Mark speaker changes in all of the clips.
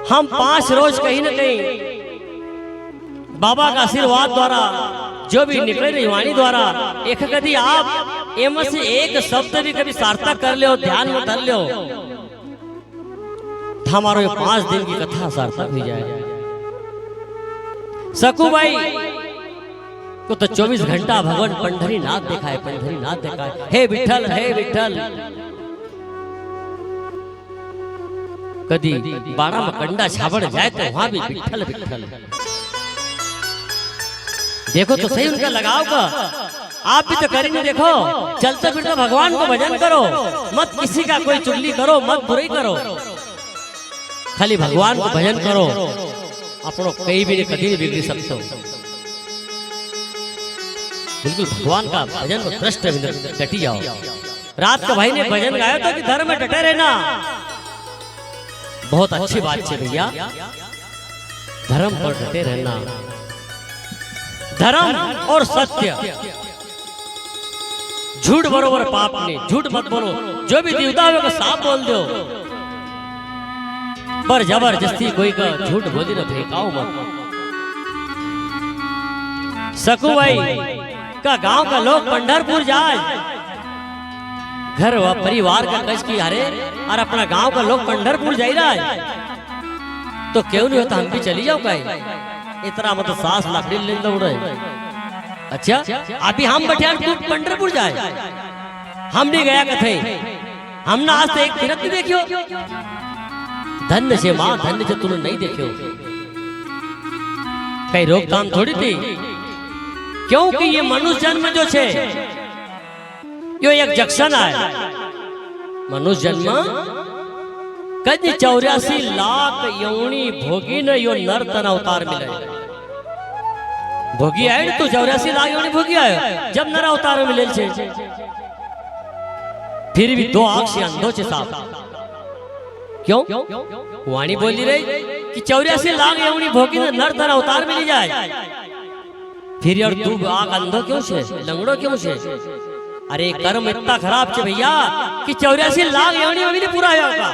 Speaker 1: हम 5 रोज कहीं न कहीं बाबा का आशीर्वाद द्वारा जो भी निकले रही वाणी द्वारा एक कभी आप एम से एक शब्द भी कभी सार्थक कर ले ध्यान में धर लो हमारो ये 5 दिन की कथा सार्थक हो जाए। सकू भाई को तो 24 घंटा भगवान पंढरी नाथ देखा है, पंढरी नाथ देखा है। हे विठल, हे विठल। कदी बाड़ा में कंडा छाबड़ जाए तो वहां भी विठल विठल। देखो तो सही उनका लगाव का, आप भी तो करेंगे। देखो चलते फिरते भगवान को भजन करो, मत किसी का कोई चुगली करो, मत बुराई करो, खाली भगवान को भजन करो, अपनों कहीं भी कभी नहीं बिगड़ सकते हो। बिल्कुल भगवान का भजन में दृष्ट डटी जाओ। रात को भाई ने भजन गाया तो कि धर्म में डटे रहना, बहुत अच्छी बात है भैया। धर्म पर डटे रहना, धर्म और सत्य, झूठ बरोबर पाप नहीं, झूठ मत बोलो। जो भी देवता होगा साफ बोल दो, पर जबरदस्ती कोई का झूठ बोली ना फेंकाओ मत। सकू भाई का गांव का लोग पंढरपुर जाए, घर व परिवार का कष्ट की हरे और अपना गांव का लोग पंढरपुर जा रहा है तो क्यों नहीं होता हम भी चली जाओ कहीं। इतना मतलब सांस लकड़ी ले दौड़ रहे। अच्छा अभी हम बैठे तू पंढरपुर जाए, हम भी गया कथे, हमने आज तो एक तीर्थ नहीं देखियो। धन्य से माँ, धन्य से तूने नहीं देखियो। कहीं रोकथाम थोड़ी थी, क्योंकि ये मनुष्य जन्म जो छे यो एक जंक्शन है। मनुष्य जन्म कद 84 लाख यौनी भोगी न यो नर तन अवतार मिले। भोगी आए तो 84 लाख यौनी भोगी आए जब नर अवतार मिले छे। फिर भी 2 आंख से अंधो छे साफ। क्यों वाणी बोली रही कि 84 लाख यौनी भोगी न नर तन अवतार मिल जाए। फिर यार तू आंख अंधो क्यों छे, लंगड़ो क्यों छे? अरे कर्म इतना खराब छे भैया कि 84 लाख यौनी में भी नहीं पूरा होगा।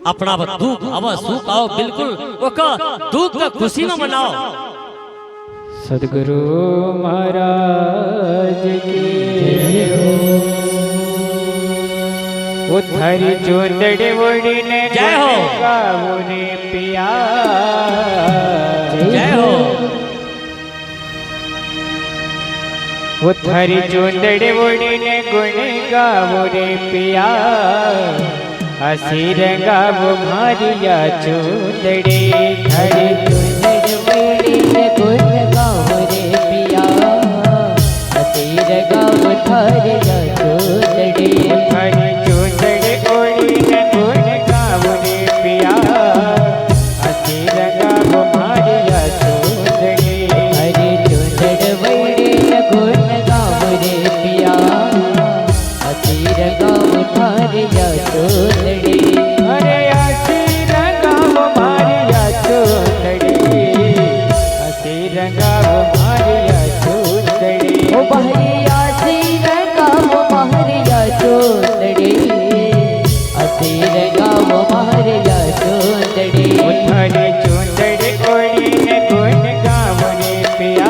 Speaker 1: अपना दुख अब सुख आओ, बिल्कुल ओका दुख का खुशी में मनाओ।
Speaker 2: सदगुरु महाराज की उथरी चोंदड़ी ओढ़ी ने
Speaker 1: जय हो
Speaker 2: गावने पिया।
Speaker 1: जय हो
Speaker 2: उथरी चोंदड़ी ओढ़ी ने गुण गावने पिया। हसीर गावो मारिया चोंदड़ी, हरी चोंदड़ी ओढ़ी ने गुण गावने पिया। हसीर गावो मारिया चोंदड़ी, हरी चोंदड़ी ओढ़ी ने गुण गावने पिया। हसीर गावो मारिया चोंदड़ी, हरी चोंदड़ी ओढ़ी ने गुण गावने पिया। हसीर गावो मारिया चोंदड़ी, अरे हसीर गावो मारिया चोंदड़ी। हसीर गावो मारिया चोंदड़ी, ओ भाई हसीर गावो मारिया चोंदड़ी। हसीर गावो मारिया चोंदड़ी, उथरी चोंदड़ी ओढ़ी ने गुण गावने पिया।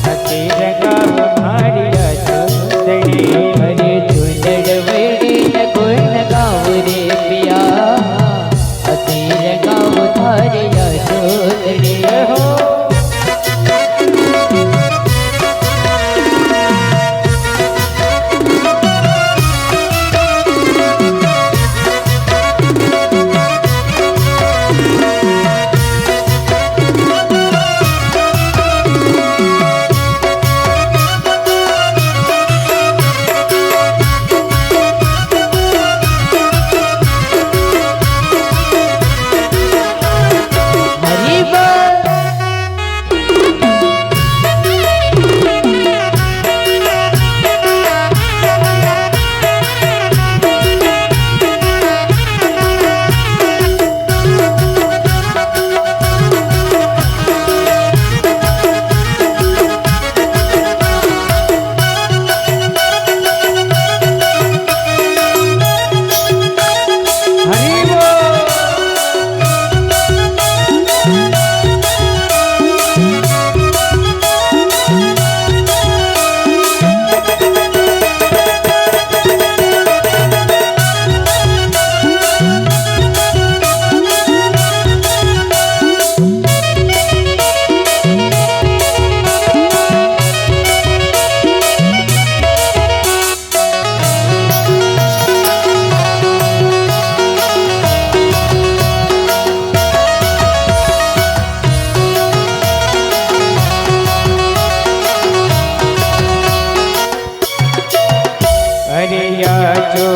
Speaker 2: हसीर गावो मारिया चोंदड़ी, हरी चोंदड़ी ओढ़ी ने गुण गावने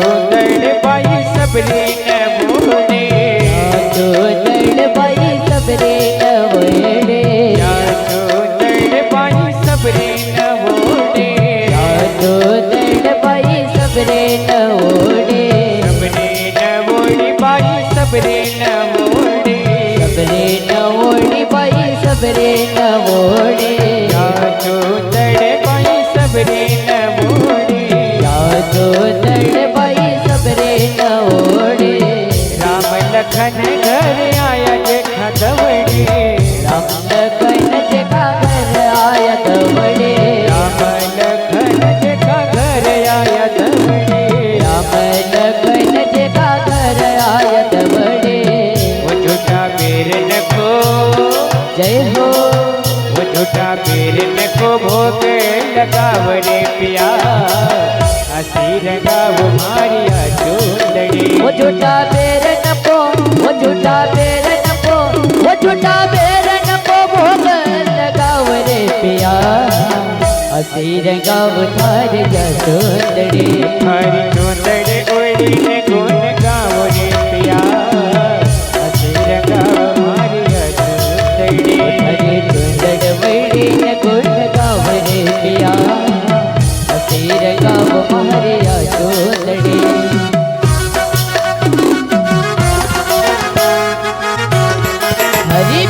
Speaker 2: चोदड़ बाई सबरे न बोले
Speaker 3: चोदड़ बाई सबरे न बोले
Speaker 2: चोदड़ बाई सबरे न बोले
Speaker 3: चोदड़ बाई सबरे न ओढ़े
Speaker 2: सबरे न ओढ़ी बाई सबरे न ओढ़े
Speaker 3: सबरे न ओढ़ी बाई सबरे न ओढ़े
Speaker 2: चोदड़ बाई सबरे न ओढ़े
Speaker 3: चोदड़ बाई सबरे न ओढ़े
Speaker 2: राम लखन घर आया देखा दवड़े
Speaker 3: राम लखन देखा घर आया दवड़े
Speaker 2: राम लखन देखा घर आया दवड़े
Speaker 3: राम लखन देखा घर आया दवड़े
Speaker 2: वो झूठा बेरन को
Speaker 3: जय हो
Speaker 2: वो झूठा बेरन को भोग लगावरे पिया हसी रंगाव मारिया चोदड़ी
Speaker 3: वो झूठा बेरन को वो झूठा बेरन को वो झूठा बेरन को भोग लगाव रे पिया हसी रंगाव थार जसोदड़ी
Speaker 2: हरी चोदड़ी ओढ़ी ने गुण गाव रे पिया हसी रंगाव मारिया चोदड़ी
Speaker 3: हरे चुंदड़ वैड़ी न गुण गाव रे पिया हसी रंगाव मारिया चोदड़ी हरि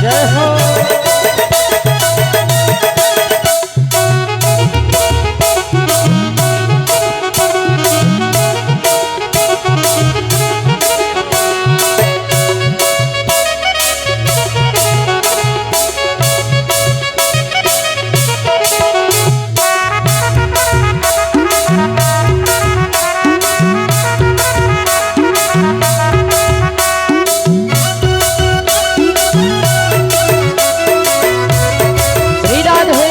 Speaker 2: जय हो
Speaker 3: श्री राधे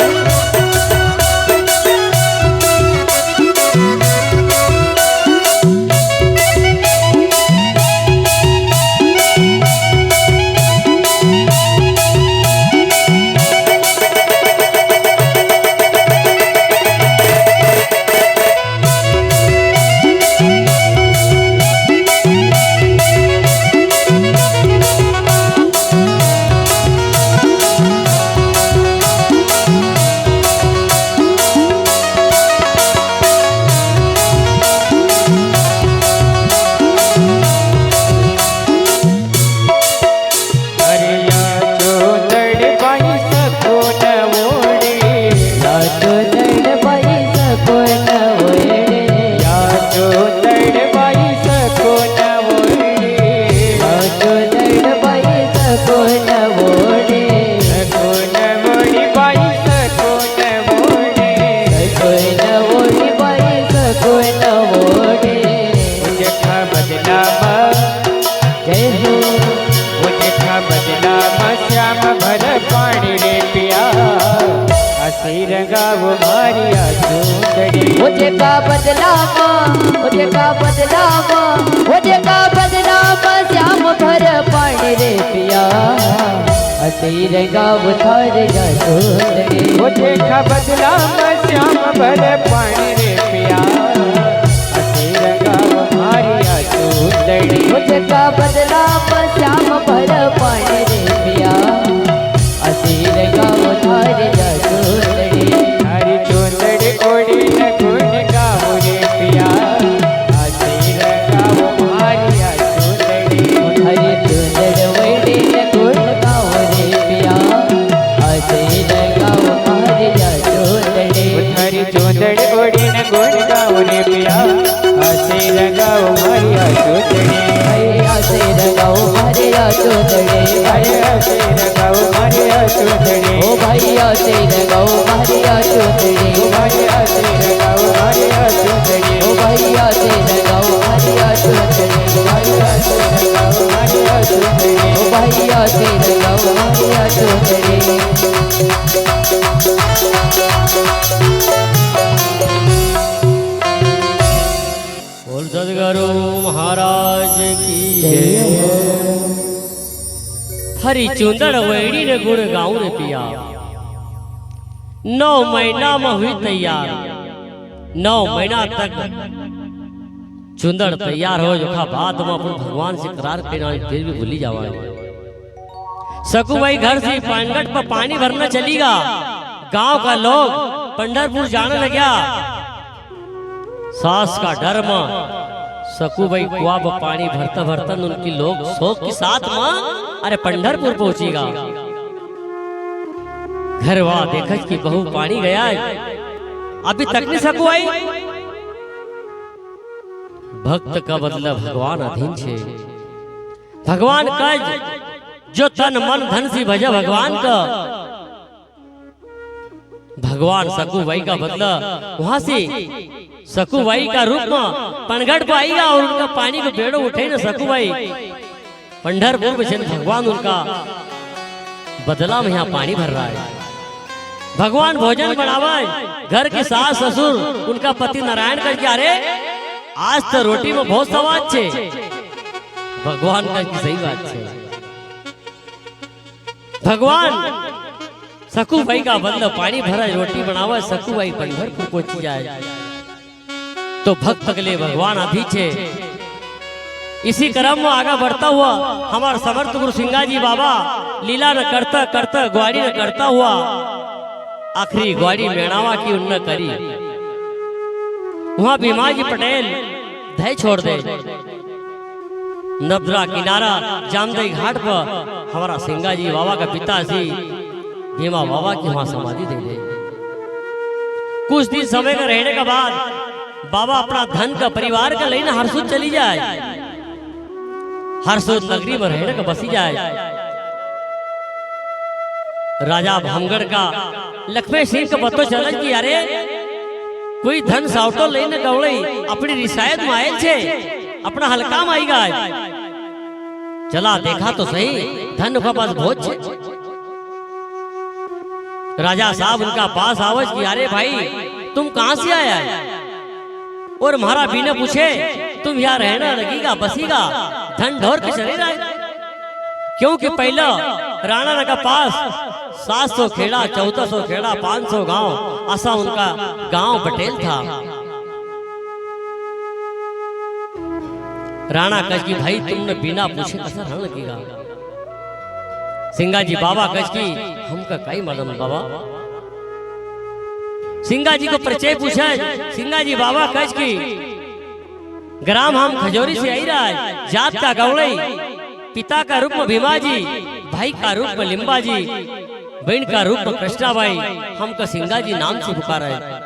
Speaker 2: हरिया चोदड़ बाई सको न ओढ़े
Speaker 3: चोदड़ बाई सको न ओढ़े
Speaker 2: या चोदड़ बाई सको न ओढ़े
Speaker 3: चोदड़ बाई सको न ओढ़े
Speaker 2: सको न ओढ़ी बाई सको न ओढ़े
Speaker 3: सको न ओढ़ी बाई सको न ओढ़े
Speaker 2: देखा बदनामा
Speaker 3: जय हो
Speaker 2: वो देखा बदनामा श्याम भर पानी रे पिया हसी रंगाव मारिया चोदड़ी
Speaker 3: मुझे का बदलावा मुझे का बदलावा मुझे का बदलावा श्याम भर पानी रे पिया हसी रंगाव थार जसोदड़ी
Speaker 2: वो देखा बदनामा श्याम भर पानी रे पिया हसी रंगाव मारिया चोदड़ी
Speaker 3: मुझे का बदलावा श्याम भर पानी रे पिया हसी रंगाव थार जसोदड़ी
Speaker 2: हरी चोदड़ी ओढ़ी न गुण गाव रे पिया हसी रंगाव मारिया चोदड़ी
Speaker 3: हरे चुंदड़ वैड़ी न गुण गाव रे पिया हसी रंगाव मारिया चोदड़ी
Speaker 2: हरी चोदड़ी ओढ़ी न गुण गाव रे पिया हसी रंगाव मारिया चोदड़ी
Speaker 3: भैया से रंगाओ मारिया चोदड़े
Speaker 2: भैया से रंगाव मारिया चोदड़ी
Speaker 3: ओ भैया से रंगाओ मारिया चोदड़े
Speaker 2: ओ भैया से रंगाव मारिया चोदड़ी
Speaker 3: ओ भैया से रंगाओ मारिया चोदड़े
Speaker 2: भैया से रंगाव मारिया चोदड़ी
Speaker 3: ओ भैया से रंगाओ मारिया चोदड़े
Speaker 1: सदगुरु महाराज की हरी चुंदड़ वैड़ी ने गुण गाऊं रे पिया 9 महीना में हुई तैयार 9 महीना तक चुंदड़ तैयार हो जोखा बाद में अपन भगवान से करार करना फिर भी भूली जावा सकू भाई घर से पानगढ़ पर पानी भरना चलेगा गांव का लोग पंढरपुर जाने लगा सास का डर में सकू भाई कुआ पर पानी भरता भरता उनकी लोग शोक के साथ में अरे पंढरपुर पहुंचेगा घर वहां देखा कि बहु पानी गया है अभी तक नहीं सकू आई भक्त का बदला भगवान अधीन छे भगवान कज जो तन मन धन से भजे भगवान का भगवान सकूबाई का बदला वहां से सकूबाई का रूप में पनगढ़ पर आएगा और उनका पानी को बेड़ो उठे ना सकूबाई पंढरपुर में भगवान उनका बदला में यहाँ पानी भर रहा है भगवान भोजन बनावा घर के सास ससुर उनका पति नारायण करके अरे आज तो रोटी में बहुत स्वाद छे भगवान का सही बात छे भगवान सकू भाई का बदला पानी भरा रोटी बनावा सकू भाई पंढरपुर पहुंच जाए तो भक्त के लिए भगवान अभी छे इसी क्रम में आगे बढ़ता हुआ हमारे समर्थ गुरु सिंगा जी बाबा लीला न करता करता ग्वाड़ी न करता हुआ आखिरी ग्वाड़ी मेणावा की उन्न करी वहां भीमा जी पटेल दही छोड़ दे नबदरा किनारा जामदई घाट पर हमारा सिंगा जी बाबा का पिताजी भीमा बाबा की वहां समाधि दे दे कुछ दिन समय का रहने के बाद बाबा अपना धन का परिवार का लेना हरसूद चली जाए हरसूद नगरी में रहने का बसी जाए राजा भामगढ़ का लक्ष्मण सिंह का पतो चलन की अरे कोई धन साउटो लेने गवड़ई अपनी रिसायत में आयल छे अपना हल्का में आई गए चला देखा तो सही धन का पास बहुत छे राजा साहब उनका पास आवाज की अरे भाई तुम कहां से आया है और महाराज बिना पूछे तुम यहाँ रहना लगेगा बसीगा धन ढोर के चले रहा है क्योंकि पहला राणा का पास 700 खेड़ा 1400 खेड़ा 500 गांव ऐसा उनका गांव पटेल था राणा कह की भाई तुमने बिना पूछे कैसा रहने लगेगा सिंगा जी बाबा कह की हमका कई मालूम बाबा सिंगा जी को परिचय पूछा सिंगा जी बाबा कह की ग्राम हम खजौरी से आई रहा है जात का गौड़ई पिता का रूप में भीमा जी भाई का रूप में लिम्बा जी बहन का रूप में कृष्णाबाई हमको सिंगा जी नाम से पुकारा है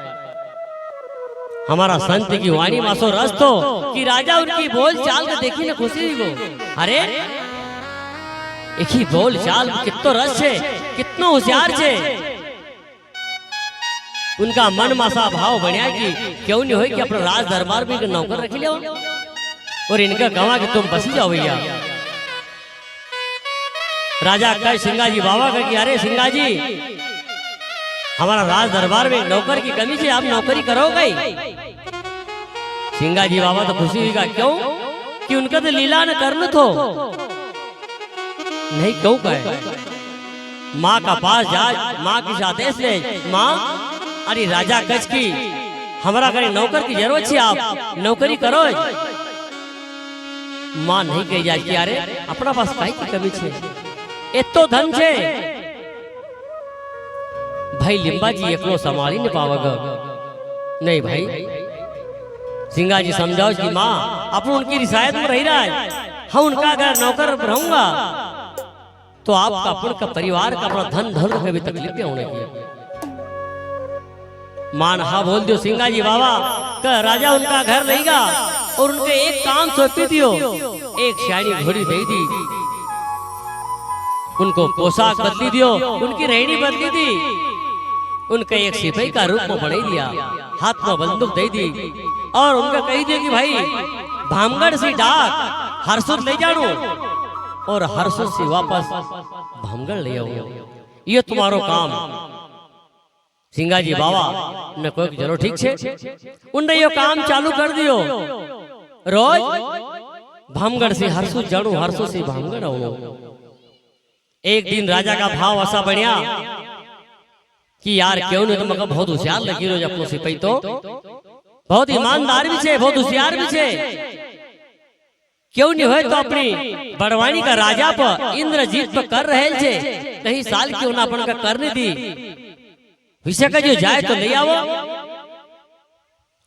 Speaker 1: हमारा संत की वाणी मासो रस तो कि राजा उनकी बोल चाल को देखी ना खुशी को अरे एक ही बोल चाल कितो रस है कितनो होशियार छे उनका मन मासा भाव बनया कि क्यों नहीं हो कि अपना राज दरबार में नौकर रख लिया और इनका कहा कि तुम बसी जाओ भैया राजा कह सिंगा जी बाबा का कि अरे सिंगा जी हमारा राज दरबार में नौकर की कमी से आप नौकरी करोगे सिंगा जी बाबा तो खुशी हुई का क्यों कि उनका तो लीला न करना तो नहीं क्यों कहे माँ का पास जा माँ की आदेश ले माँ अरे राजा कच की हमारा करे नौकर की जरूरत है आप नौकरी करो माँ नहीं कही जाए कि अरे अपना पास काई की कमी छे एतो धन छे भाई लिम्बा जी एकलो संभाली नहीं पावगा नहीं भाई सिंगा जी समझाओ कि माँ अपन उनकी रिसायत में रह रहा है हम उनका अगर नौकर रहूंगा तो आपका अपन का परिवार का अपना धन धन में भी तकलीफ होने की मान हा बोल दियो सिंगा जी बाबा का राजा उनका घर रहेगा और उनके एक काम सौंपी दियो एक शानी घोड़ी दे दी उनको पोशाक बदली दियो उनकी रहनी बदली दी उनका एक सिपाही का रूप में बना दिया हाथ में बंदूक दे दी और उनका कही दिया कि भाई भामगढ़ से डाक हरसुद ले जानो और हरसुद से वापस भामगढ़ ले आओ ये तुम्हारो काम सिंगा जी बाबा ने कोई चलो ठीक छे उनने ये काम चालू कर दियो रोज भामगढ़ से हरसू जड़ू हरसू से भामगढ़ आऊं। एक दिन राजा का भाव ऐसा बढ़िया कि यार क्यों नहीं तो मगर बहुत होशियार लगी रोज अपनो सिपाही तो बहुत ईमानदार भी छे बहुत होशियार भी छे क्यों नहीं हो तो अपनी बड़वानी का राजा पर इंद्रजीत पर कर रहे छे कहीं साल क्यों ना अपन का कर नहीं दी विषय का जो जाए तो ले आओ।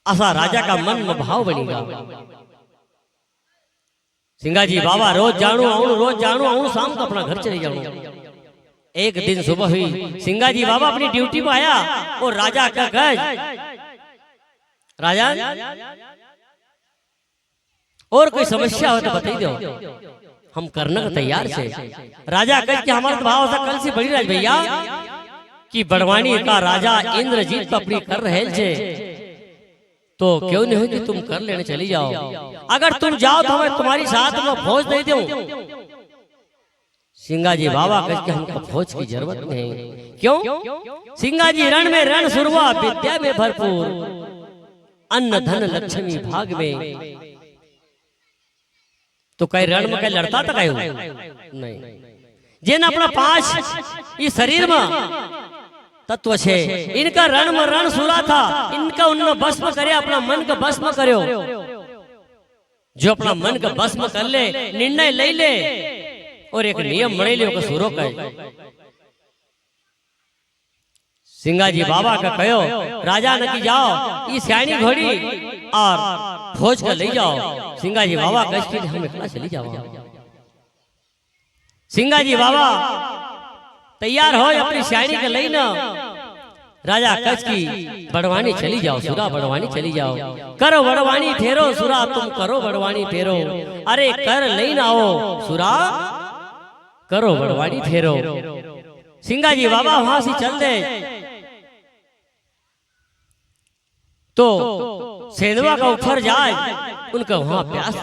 Speaker 1: ऐसा राजा का मन में भाव बनेगा। सिंगाजी बाबा रोज जानू आऊं शाम को अपना घर चले जाऊं। एक दिन सुबह हुई सिंगाजी बाबा अपनी ड्यूटी में आया और राजा का गज राजा और कोई समस्या हो तो बताई दो हम करने का तैयार छे। राजा कह के हमारा भाव ऐसा कल से बड़ी राज भैया कि बड़वानी का राजा इंद्रजीत अपनी कर रहे छे तो क्यों नहीं हो कि तुम कर लेने चली जाओ। अगर तुम जाओ तो मैं तुम्हारी साथ में फौज दे दूं। सिंगाजी बाबा कह के हमको फौज की जरूरत नहीं। क्यों? सिंगाजी रण में रण सुरवा विद्या में भरपूर अन्न धन लक्ष्मी भाग में। तो कई रण में कई लड़ता था कहीं नहीं जिन अपना 5 इस शरीर में तत्व छे इनका रण में रण सुरा था इनका उन्होंने भस्म करे अपना मन का भस्म करो। जो अपना मन का भस्म कर ले निर्णय ले ले और एक नियम मणे ले सुरो कहे। सिंगाजी बाबा का कहो राजा न की जाओ ये सियानी घोड़ी और फौज का ले जाओ। सिंगाजी बाबा कह हम इतना चली जाओ। सिंगाजी बाबा तैयार हो अपनी सियानी के ले ना राजा कच की बड़वानी चली जाओ सुरा बड़वानी चली जाओ। करो बड़वानी फेरो सुरा तुम करो बड़वानी फेरो। अरे कर ले ना हो सुरा करो बड़वानी फेरो। सिंगाजी बाबा वहां से चल दे तो सेंधवा का ऊपर जाए उनका वहां प्यास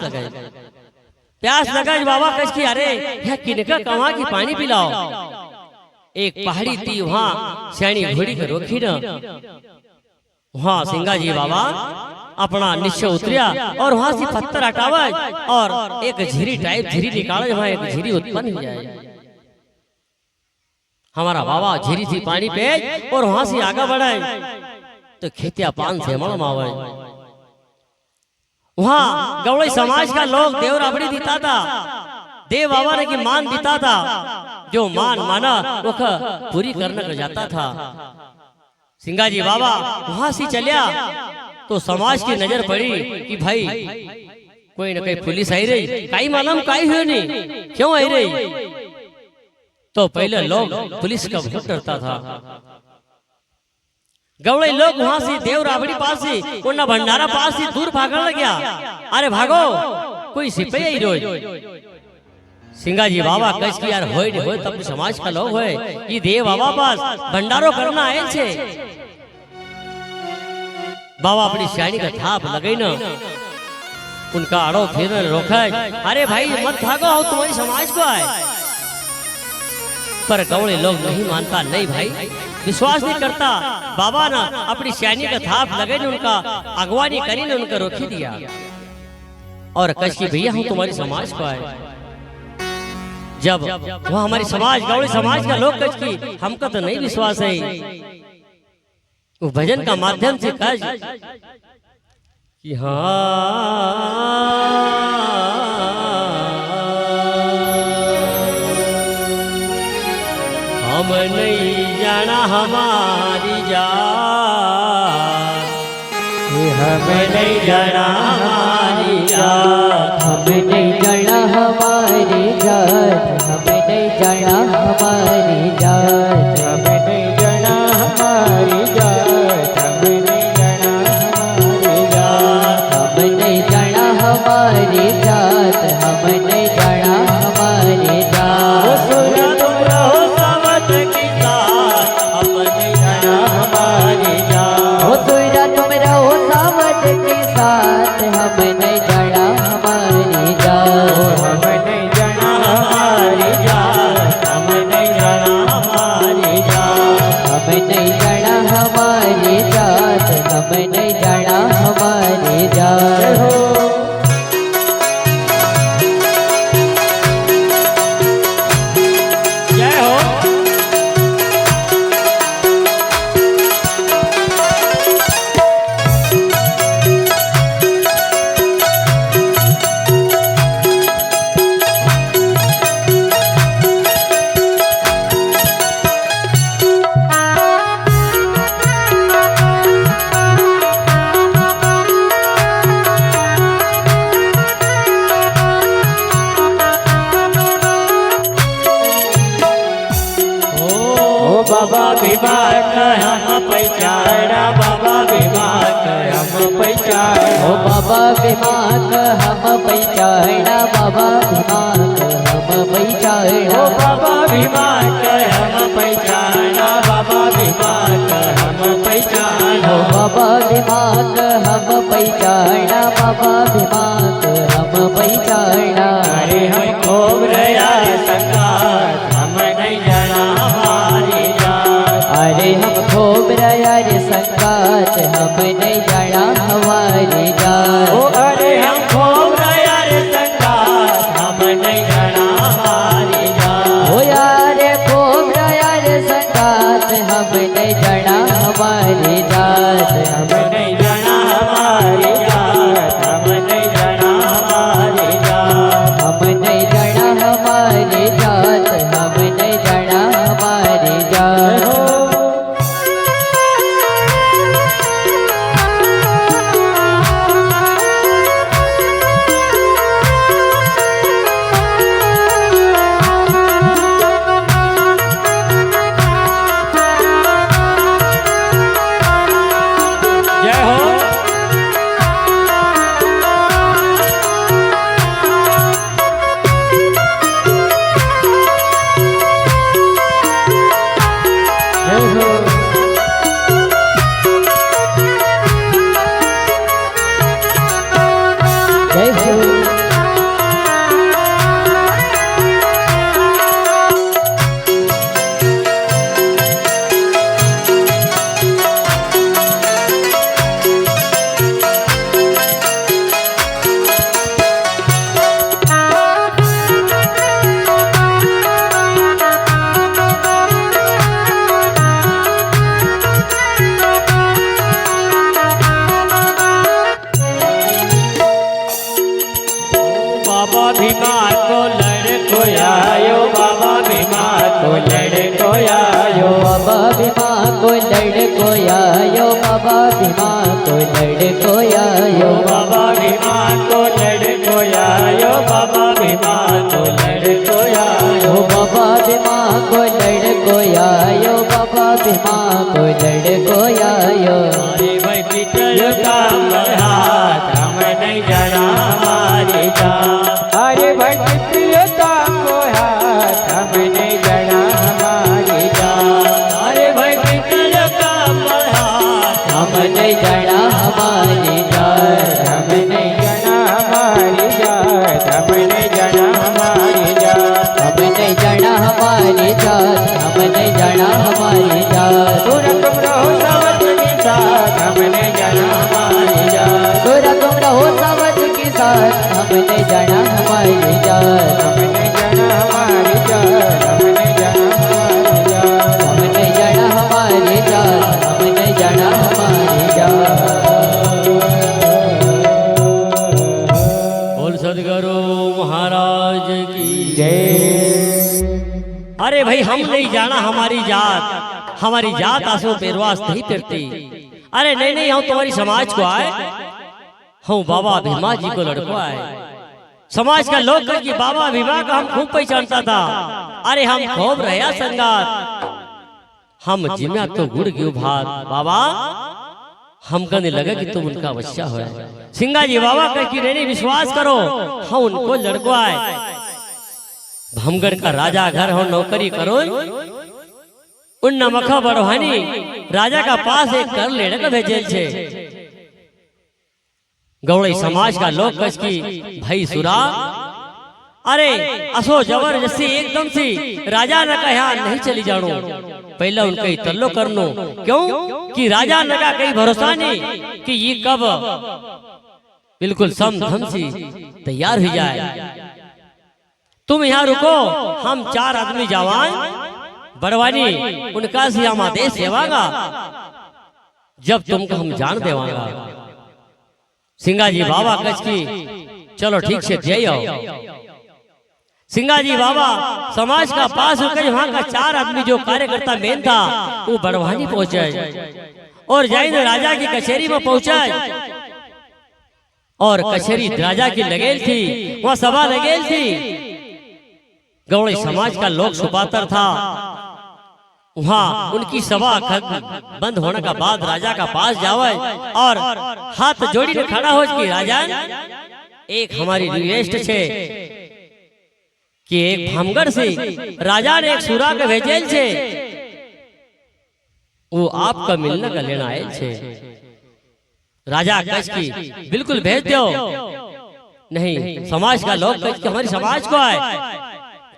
Speaker 1: लगा बाबा कच की अरे यह किनका कहाँ की पानी पिलाओ। एक पहाड़ी थी वहां सैनी घोड़ी के रोकी न वहां सिंगाजी बाबा अपना निश्चय उतरिया और वहां से पत्थर हटावा और एक झीरी टाइप झीरी निकाले वहां एक झीरी उत्पन्न हो जाए। हमारा बाबा झीरी थी पानी पे और वहां से आगे बढ़ाए तो खेतिया पान से मल मावे। वहां गवड़ी समाज का लोग देव राबड़ी देता था देव बाबा ने की मान देता था जो मान माना वो पूरी करने को जाता था। सिंगाजी बाबा वहां से चलिया तो समाज की नजर पड़ी कि भाई कोई न कोई पुलिस आई रही काई मालूम काई हुई नहीं क्यों आई रही। तो पहले लोग पुलिस का बहुत डरता था। गवड़े लोग वहां से देव राबड़ी पास से कोना भंडारा पास से दूर भागने लग गया। अरे भागो कोई सिपाही आई रोज। सिंगाजी बाबा कच की यार होय नहीं होय तब समाज का लोग होय ये देव बाबा पास भंडारो करना आए छे। बाबा अपनी सियानी का थाप लगे न उनका आड़ो फिर रोका। अरे भाई मत भागो हो तुम्हारी समाज को आए। पर गवड़े लोग नहीं मानता नहीं भाई विश्वास नहीं करता। बाबा ना अपनी सियानी का थाप लगे ने उनका अगवानी करी ने उनका रोकी दिया और कच की भैया हूँ तुम्हारी समाज को आए। जब वह हमारी समाज गौड़ी समाज का लोग कच की हमको तो नहीं विश्वास है वो भजन का माध्यम से कच कि हम नहीं जाना हमारी जात
Speaker 2: हम नहीं जाना हमारी जात
Speaker 3: हम नहीं जाना हमारी जात हम नहीं जाना हमारी जात
Speaker 2: हम नहीं जाना हमारी जात हम नहीं जाना हमारी जात
Speaker 3: हम नहीं जाना हमारी जात हम नहीं जाना हमारी जात।
Speaker 2: वो सुरा तुम रहो सावत के साथ
Speaker 3: हम नहीं जाना हमारी जात।
Speaker 2: हम नहीं जाना हमारी जात
Speaker 3: हम नहीं जाना हमारी जात हम नहीं जाना हमारी जात हम नहीं जाना हमारी जात।
Speaker 2: बाबा भीमा का हम पहचाना बाबा भीमा का हम पहचाना
Speaker 3: ओ बाबा भीमा का हम पहचाना बाबा भीमा का हम पहचाना
Speaker 2: ओ बाबा भीमा का हम पहचाना बाबा भीमा का हम पहचाना
Speaker 3: ओ बाबा भीमा का हम पहचाना बाबा भीमा का हम पहचाना
Speaker 2: अरे हम खूब रया संगात हम नहीं जाना हमारी जात
Speaker 3: अरे हम खूब रया रे संगात हम नहीं जाना हमारी जात
Speaker 2: ओ अरे हम खूब रया रे संगात हम नहीं जाना हमारी जात
Speaker 3: ओ यार खूब रया रे संगात हम नहीं जाना हमारी जात
Speaker 2: हम नहीं जाना हमारी जात हम नहीं जाना हमारी जात
Speaker 3: हम नहीं जाना हमारी जात हम नहीं जाना हमारी जात
Speaker 2: जय हो
Speaker 3: जय हो
Speaker 2: बाबा भीमा को लड़को आयो बाबा भीमा को लड़को आयो
Speaker 3: बाबा भीमा को लड़को आयो बाबा भीमा को लड़को आयो
Speaker 2: बाबा भीमा को लड़को आयो बाबा भीमा को लड़को आयो
Speaker 3: ओ बाबा भीमा को लड़को आयो बाबा भीमा को लड़को आयो
Speaker 2: अरे भाई पितल का हाथ हम नहीं जाना हमारी जात अरे भाई पितल का हाथ हम नहीं जाना हमारी जात अरे भाई पितल का हाथ
Speaker 3: हम नहीं जाना हमारी जात
Speaker 2: हम नहीं जाना हमारी जात हम नहीं जाना हमारी जात
Speaker 3: हम नहीं जाना हमारी जात हम नहीं जाना हमारी जात
Speaker 2: पूरा तुम रहो सावत के साथ हम नहीं जाना हमारी जात
Speaker 3: तोरा तुम रहो सावध के साथ हम नहीं जाना हमारी जात
Speaker 2: हम नहीं जाना हमारी जात हम नहीं जाना हमारी जात
Speaker 3: हम नहीं जाना हमारी जात हम नहीं जाना हमारी जात
Speaker 1: बोल सदगुरु महाराज की
Speaker 2: जय
Speaker 1: अरे भाई हम नहीं जाना हमारी जात आसो पेरवास नहीं फिरती। अरे नहीं नहीं हम तुम्हारी समाज को आए हम बाबा भीमा जी को लड़को आए। समाज का लोग कह कि बाबा भीमा का हम खूब पहचानता था। अरे हम खूब रहा संगात हम जिम्या तो गुड़ क्यों भात बाबा हम कहने लगा कि तुम उनका बच्चा हो। सिंगा जी बाबा कह कि नहीं विश्वास करो हम उनको लड़को आए। भमगढ़ का राजा घर हो नौकरी करो उन नमखा बड़वानी राजा का पास एक कर लेने का भेजेल छे। गौड़ी समाज का लोग कस की भाई सुरा अरे असो जबरदस्ती एकदम सी राजा न कहा नहीं चली जानो पहले उनका ही तल्लो करनो क्यों कि राजा न का कहीं भरोसा नहीं कि ये कब बिल्कुल समधम सी तैयार हो जाए। तुम यहाँ रुको हम 4 आदमी जवान बड़वानी उनका से हम आदेश देवागा जब तुमको हम जान देवागा। सिंगा जी बाबा कच की चलो ठीक से जय आओ। सिंगा जी बाबा समाज का पास होकर वहां का 4 आदमी जो कार्यकर्ता मेन था वो बड़वानी पहुंचे और जाइन राजा की कचहरी में पहुंचा और कचहरी राजा की लगेल थी वहां सभा लगेल थी। गौड़ी समाज का लोग सुपातर था वहाँ उनकी सभा खत्म बंद होने का बाद राजा का पास जावे और हाथ जोड़ी ने खड़ा हो कि राजा एक हमारी रिक्वेस्ट छे कि एक भामगढ़ से राजा ने एक सुरा के भेजेल छे वो आपका मिलने का लेना आयल छे। राजा कच की बिल्कुल भेज दो। नहीं समाज का लोग कच की हमारी समाज को आए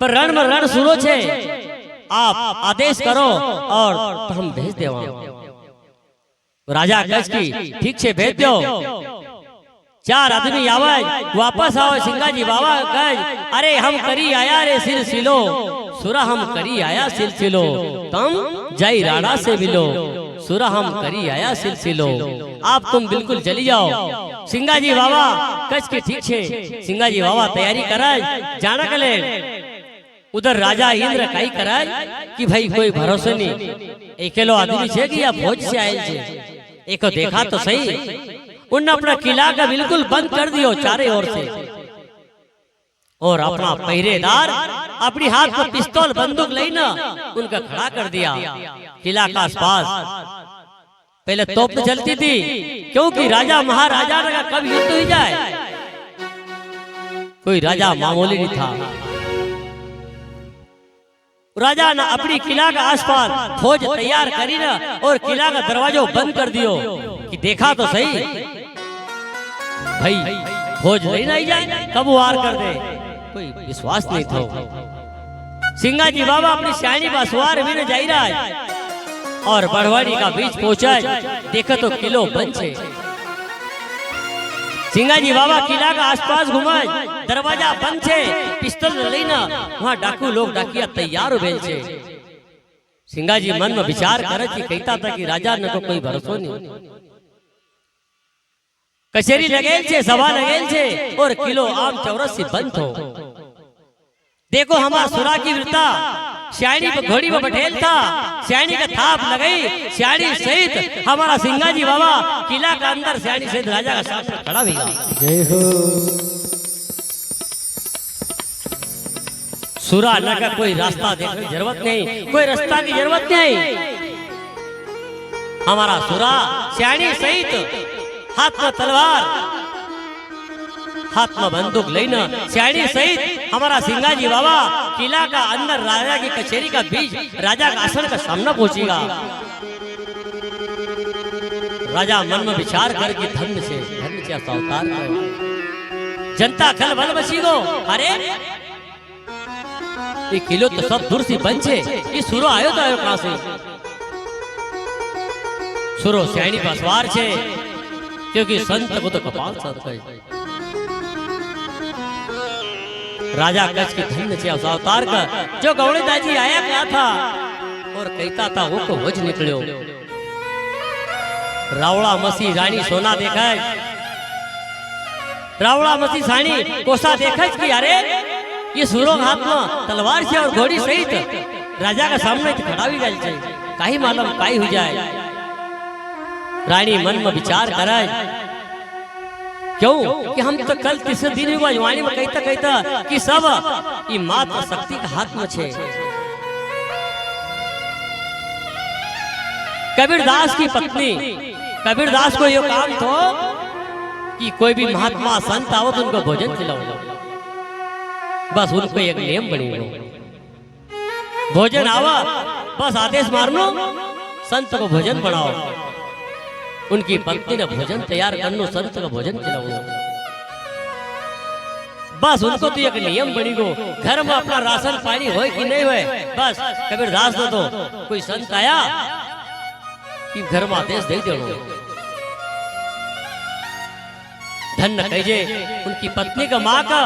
Speaker 1: पर रण में रण सुरो छे आप आदेश करो और तो हम भेज दे। राजा कच की ठीक छे भेज दो। 4 आदमी आवे वापस आओ सिंगाजी बाबा कह अरे हम करी आया रे सिलसिलो सुरा हम करी आया सिलसिलो तुम जय राणा से मिलो सुरा हम करी आया सिलसिलो आप तुम बिल्कुल चली जाओ। सिंगाजी बाबा कच के ठीक छे सिंगाजी बाबा तैयारी कराए जाना कले। उधर राजा इंद्र कई कराए कि भाई कोई भरोसे नहीं अकेलो आदमी छे कि या भोज से आयल छे एको देखा तो सही। उन्होंने अपना किला का बिल्कुल बंद कर दियो चारे ओर से और अपना पहरेदार अपनी हाथ में पिस्तौल बंदूक लेना उनका खड़ा कर दिया किला का आसपास। पहले तोप तो चलती थी क्योंकि राजा महाराजा का कब युद्ध हो जाए कोई राजा मामूली नहीं था। राजा ने अपनी किला का आसपास फौज तैयार करी ना और किला का दरवाजा बंद कर दियो कि देखा तो सही भाई फौज नहीं ना जाए कब वार कर दे कोई विश्वास नहीं था। सिंगाजी बाबा अपनी शानी बसवार भी न जा रहा है और बड़वाड़ी का बीच पहुंचा देखा तो किलो बंद छे। सिंगाजी बाबा किला का आसपास घुमाए दरवाजा बंद छे पिस्तौल लेना वहां डाकू लोग डाकिया तैयार हो गए छे। सिंगाजी मन में विचार करे कि कहता था कि राजा न को कोई भरोसा नहीं कचेरी लगेल छे सभा लगेल छे और किलो आम चौरस से बंद हो। देखो हमारा सुरा की वीरता श्याणी पे घोड़ी में बैठेल था श्याणी का थाप लगाई श्याणी सहित हमारा सिंगाजी बाबा किला का अंदर श्याणी सहित राजा का सामने खड़ा भी
Speaker 2: जय हो
Speaker 1: सुरा न का कोई रास्ता देखने की जरूरत नहीं कोई रास्ता की जरूरत नहीं। हमारा सुरा श्याणी सहित हाथ में तलवार हाथ में बंदूक लेना श्याणी सहित हमारा सिंगाजी बाबा किला का अंदर राजा की कचेरी का बीच राजा का आसन का सामना पहुंचेगा। राजा मन में विचार करके धन्य से अवतार जनता खल बल बची गो अरे ये किलो तो सब दूर से बन छे ये सुरो आयो तो आयो कहां से सुरो श्याणी का सवार छे क्योंकि संत को तो कपाल सर कहे। राजा कच की धन्य से अवतार का जो गौड़े दाजी आया क्या था और कहता था वो को वज निकलो। रावड़ा मसी रानी सोना देखा रावड़ा मसी सानी कोसा देखा कि अरे ये सुरो हाथ में तलवार से और घोड़ी सहित राजा का सामने खड़ा भी गल चाहिए काई मालूम काई हो जाए। रानी मन में विचार कराए क्यों कि हम तो कल तीसरे दिन हुआ जवानी में कहता कि सब ये मात्र शक्ति का हाथ में छे। कबीरदास की पत्नी कबीरदास को ये काम तो कि कोई भी महात्मा संत आओ तो उनको भोजन खिलाओ बस उनको एक नियम बनी हो भोजन आवा बस आदेश मारनो संत को भोजन बनाओ। उनकी पत्नी ने भोजन तैयार करनो संत का भोजन खिलाओ बस उनको तो एक नियम बनी गो घर में अपना राशन पानी होए कि नहीं होए बस कबीरदास ने तो कोई संत आया कि घर में आदेश दे दो धन्य कहिए उनकी पत्नी का माँ का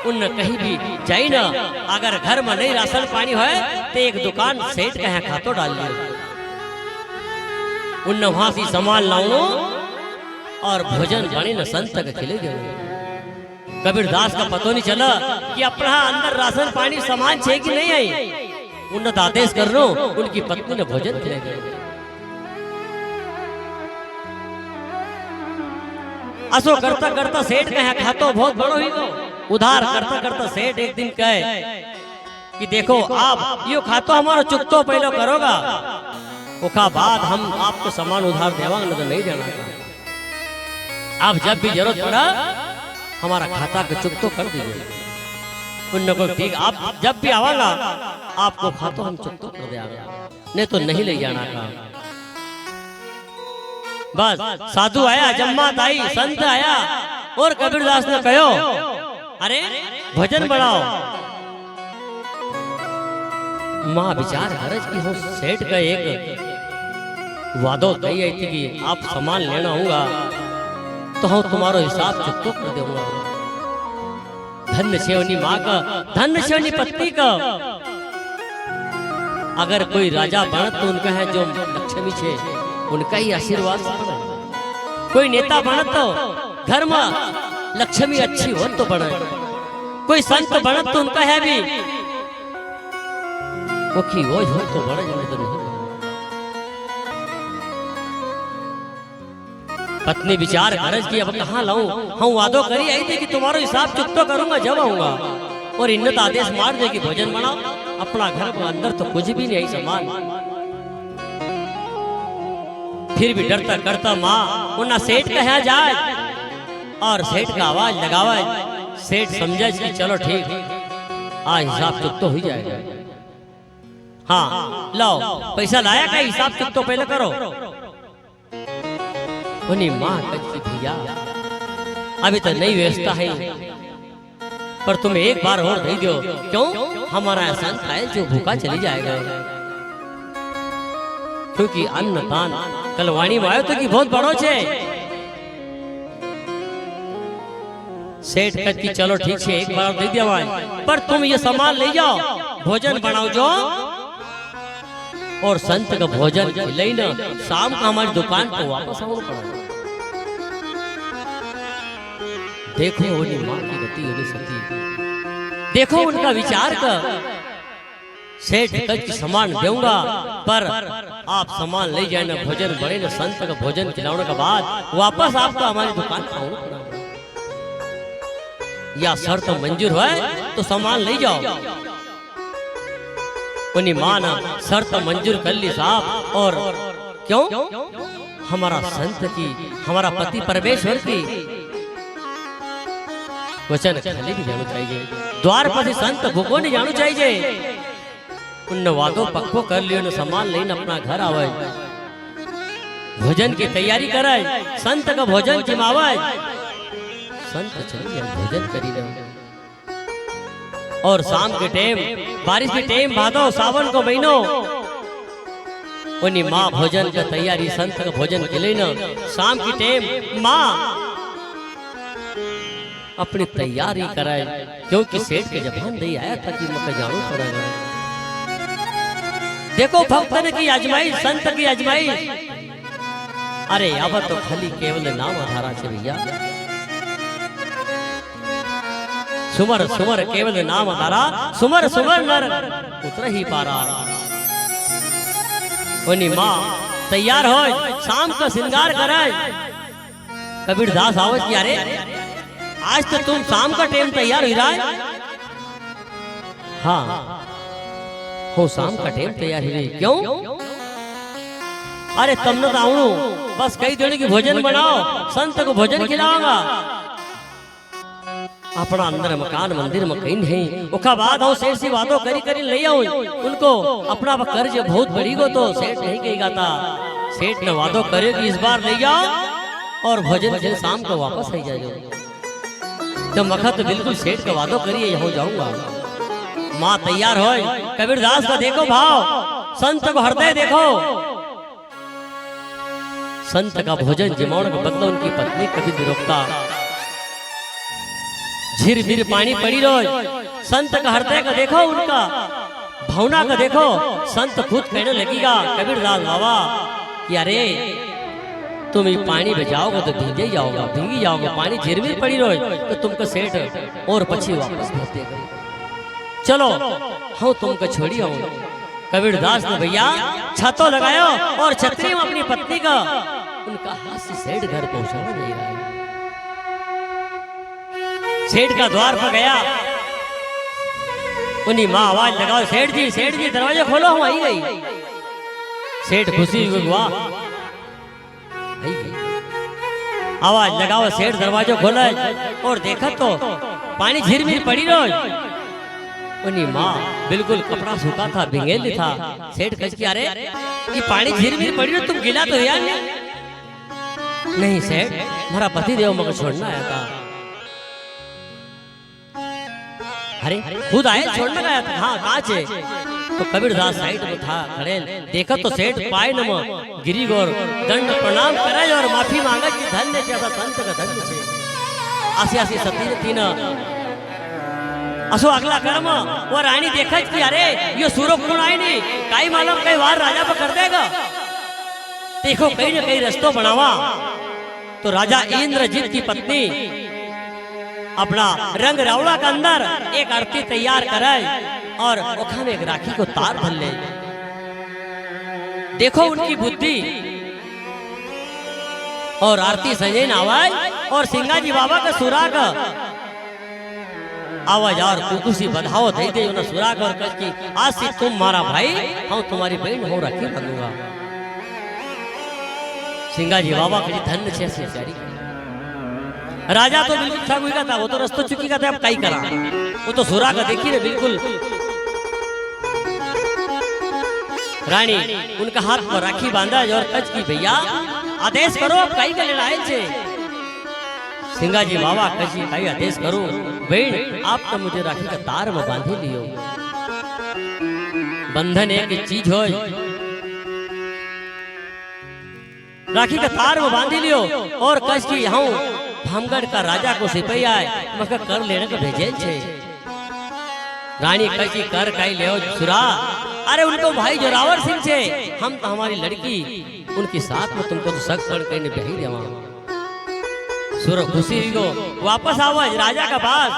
Speaker 1: उन कहीं भी जाई ना अगर घर में नहीं राशन पानी है तो एक दुकान सेठ का खातो डाल दियो उन वहां से सामान लाऊं और भोजन बने न संत का खिले गए। कबीरदास का पतो नहीं चला कि अपना अंदर राशन पानी सामान छे कि नहीं आई उन्नत आदेश कर रो उनकी पत्नी ने भोजन खिले गए। असो करता करता सेठ का खातो बहुत बड़ो ही गो उधार करता करता सेठ एक दिन कहे कि देखो आप यो खातो हमारा चुकतो पहले करोगा, उसका बाद हम आपको सामान उधार देवांगे, न तो नहीं देना। आप जब भी जरूरत पड़ा हमारा खाता का चुकतो कर दीजिए। उन को ठीक, आप जब भी आवागा आपको खातो हम चुकतो कर देंगे, नहीं तो नहीं ले जाना का। बस साधु आया, जम्मात आई, संत आया और कबीरदास ने कहो अरे भजन बढ़ाओ। मां विचार हरज की हो सेठ का एक वादो कही आई थी कि आप सामान लेना होगा तो हम तुम्हारो हिसाब चुकतो कर दूंगा। धन्य सेवनी माँ का, धन्य सेवनी पत्नी का। अगर कोई राजा बनत तो उनका है जो लक्ष्मी छे उनका ही आशीर्वाद। कोई नेता बनत तो घर में लक्ष्मी अच्छी हो तो बने। कोई संत बनत तो उनका है भी वो की वो हो तो बड़े जने तो नहीं। पत्नी विचार करज की अब कहाँ लाऊं, हम वादो करी आई थी कि तुम्हारा हिसाब चुकतो करूंगा जब आऊंगा। और इन्नत आदेश मार दे कि भोजन बनाओ। अपना घर के अंदर तो कुछ भी नहीं सामान, फिर भी डरता करता माँ उन्ना सेठ कहा जाए और सेठ का आवाज लगावा। सेठ समझे कि चलो ठीक आज हिसाब चुकतो हो जाएगा। हाँ लाओ पैसा लाया का हिसाब चुकतो पहले करो। उन्हीं माँ कही भैया अभी तो नई व्यवस्था है पर तुम एक बार और दे दो। क्यों? हमारा एहसान खाए जो भूखा चली जाएगा। क्योंकि अन्न दान कलवाणी में आयो तो कि बहुत बड़ो छे। सेठ कहती चलो ठीक है एक बार दे दिया पर तुम ये सामान ले जाओ, भोजन बनाओ जो और संत का भोजन खिलाई ना, शाम को हमारी दुकान को वापस आओ पड़ा। देखो उन्हीं माँ की गति उन्हीं सती, देखो उनका विचार का। सेठ कच सामान दूंगा पर आप सामान ले जाए ना, भोजन बड़े ना, संत का भोजन खिलाने के बाद वापस आपको हमारी दुकान पर आना पड़ा। या शर्त मंजूर है तो सामान ले जाओ। उन्हीं माँ ना शर्त मंजूर कर ली साहब। और क्यों? हमारा संत की, हमारा पति परमेश्वर की वचन खाली भी जाना चाहिए। द्वार पर संत भूखो नहीं जाना चाहिए। उन वादों पक्को कर लियो न, सामान लेने अपना घर आवे, भोजन की तैयारी करे, संत का भोजन जिमावे। संत चलिए भोजन करी रहे और शाम के टाइम, बारिश के टाइम, भादो सावन को महीनों उन्हीं माँ भोजन का तैयारी, संत का भोजन के लिए ना शाम की टाइम माँ अपनी तैयारी कराए। क्योंकि सेठ के जबान नहीं आया था कि मैं जानू पड़ेगा। देखो भक्तन की आजमाइश, संत की आजमाइश। अरे अब तो खाली केवल नाम आधारा से भैया, सुमर सुमर केवल नाम आधारा, सुमर सुमर नर उतर ही पारा। उन्हीं माँ तैयार हो, शाम का श्रृंगार कराए। कबीरदास आवत कि अरे आज तो तुम शाम का टाइम तैयार हो रहा है। हाँ हो शाम का टाइम तैयार ही। क्यों? अरे तब न आऊं, बस कई दिन की भोजन बनाओ, संत को भोजन खिलाऊंगा। अपना अंदर मकान मंदिर में कहीं नहीं, उसका बाद हम सेठ से वादों करी करी ले आऊं उनको। अपना कर्ज बहुत बड़ी को तो सेठ नहीं कहेगा था। सेठ ने वादों करे कि इस बार ले जाओ और भोजन के शाम को वापस आई जाओ। जब वक्त बिल्कुल सेठ का वादों करिए यहाँ जाऊंगा। माँ तैयार हो। कबीरदास का देखो भाव, संत को हृदय देखो। संत का भोजन जिमाने का बदला उनकी पत्नी कभी नहीं रोकता। झिर झिर पानी पड़ी रहो। संत का हृदय का देखो, उनका भावना का देखो। संत खुद कहने लगेगा कबीरदास बाबा कि अरे तुम ये पानी में जाओगे तो भीगे जाओगा, भीगी जाओगे। पानी झिरमिर पड़ी रहो तो तुमको सेठ और पछी वापस भेज देगा। चलो हाँ तुमको छोड़ी आऊंगा। कबीरदास ने भैया छतो लगायो और छतरी में अपनी पत्नी का उनका हाथ से सेठ घर पहुंचाना नहीं रहा। सेठ का द्वार पर गया, उन्हीं माँ आवाज लगाओ, सेठ जी दरवाजा खोलो, हम आई गई। सेठ खुशी हुआ, आई गई। आवाज लगाओ, सेठ दरवाजा खोला और देखा तो पानी झिरमिर पड़ी रोज। उन्हीं माँ बिल्कुल कपड़ा सूखा था, भिंगेल था। सेठ कह के अरे ये पानी झिरमिर पड़ी रोज, तुम गिला तो यार नहीं सेठ, हमारा पति देव मगर छोड़ना आया था। अरे खुद आए छोड़ने गया था? हाँ कांच है। तो कबीरदास साइड में था खड़े, देखा तो सेठ पाए नम गिरी गौर दंड प्रणाम करे और माफी मांगा कि धन्य से संत का धन्य से आसी आसी सती तीन असो अगला कर्म। वो रानी देखा कि अरे ये सूरज कौन आए नहीं, काई मालूम कई वार राजा पर कर देगा। देखो कहीं न कहीं रस्तों बनावा। तो राजा इंद्रजीत की पत्नी अपना रंग रावड़ा के अंदर एक आरती तैयार करे और ओखा में एक राखी को तार भर ले। देखो उनकी बुद्धि। और आरती सजे आवाज और सिंगाजी बाबा का सुराग आवाज और कुकुसी बधाओ दे दे उन्हें सुराग और कह की आज से तुम मारा भाई, हम तुम्हारी बहन हो राखी बंधूंगा। सिंगाजी बाबा की धन्य से तैयारी। राजा तो बिल्कुल थक हुआ था, वो तो रस्तो चुकी का था, अब कई करा। वो तो सुरा का देखी बिल्कुल। रानी उनका हाथ पर राखी बांधा और कच की भैया आदेश करो, अब कई का लेना है। सिंगाजी बाबा कची कई आदेश करो, बहन आप तो मुझे राखी का तार में बांधी लियो। बंधन एक चीज हो, राखी का तार में बांधी लियो। और कच की हूँ भामगढ़ का राजा को सिपाही आए मगर कर लेने को भेजे छे। रानी कची कर कई ले सुरा, अरे उनको भाई जोरावर सिंह छे, हम तो हमारी लड़की उनके साथ में तुमको तो शक पड़ कहीं बही देवा। सुर खुशी को वापस आवाज राजा का पास।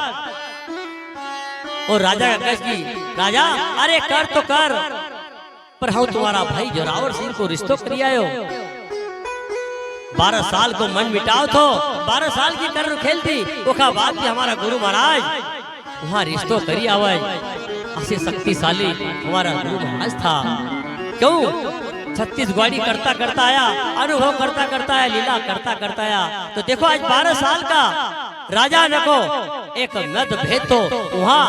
Speaker 1: और राजा का कह की राजा अरे कर तो कर, पर हम तुम्हारा भाई जोरावर सिंह को रिश्तों करिया हो। 12 साल को मन मिटाओ तो 12 साल की कर खेलती ओखा बात की हमारा गुरु महाराज वहाँ रिश्तों करी आवाज। ऐसे शक्तिशाली हमारा गुरु महाराज था। क्यों 36 ग्वाड़ी करता करता आया, अनुभव करता करता आया, लीला करता करता आया। तो देखो आज 12 साल का राजा नको एक मत भेद तो वहाँ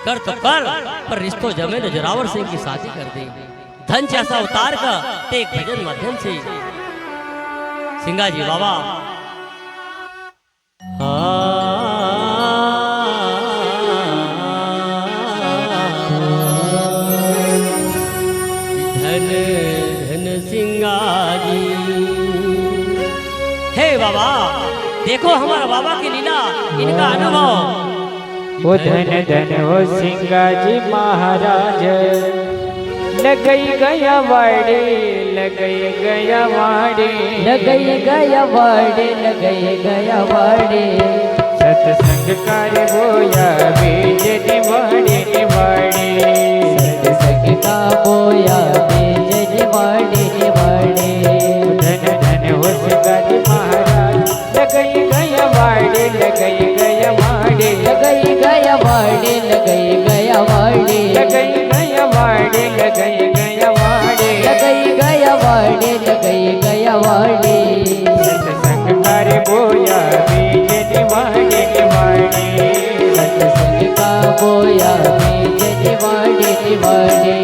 Speaker 1: कर तो कर, पर रिश्तों जमे ने जोरावर सिंह की शादी कर दी। धन जैसा उतार का एक भजन माध्यम से सिंगाजी बाबा धन धन सिंगाजी। हे बाबा देखो हमारा बाबा की लीला, इनका अनुभव।
Speaker 2: वो धन धन हो सिंगाजी महाराज, लगई गया वाड़े लगई गया वाड़े
Speaker 3: लगई गया वाड़े लगई गया वाड़े।
Speaker 2: सत्संग कार्य बोया बीज निवाड़े निवाड़े।
Speaker 3: सत्संग का बोया बीज निवाड़े निवाड़े।
Speaker 2: धन धन हो सिंगाजी महाराज, लगई गया वाड़े लगई गया वाड़े
Speaker 3: लगई गया वाड़े लगई गया वाड़े
Speaker 2: लगई गया वाड़े लगई गया वाड़े
Speaker 3: लगई गया वाड़े लगई गया वाड़े।
Speaker 2: सत्संग कार्य बोया बीज निवाड़े निवाड़े।
Speaker 3: सत्संग का बोया बीज निवाड़े निवाड़े।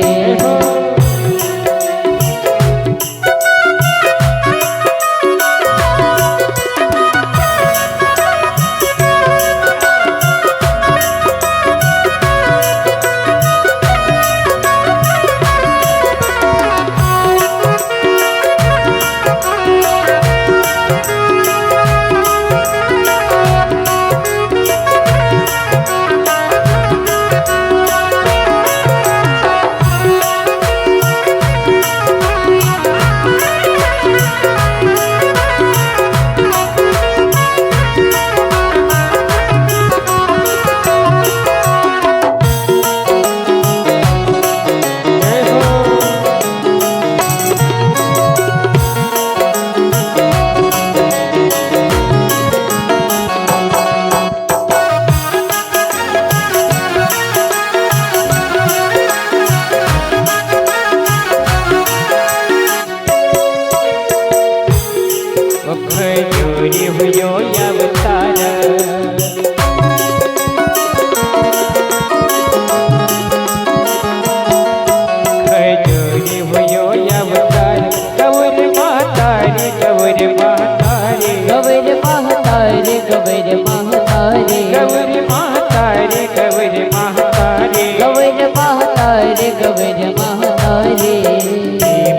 Speaker 3: महतारी
Speaker 2: गौरी महतारी गौरी महतारी
Speaker 3: गौर महतारी गौर महतारी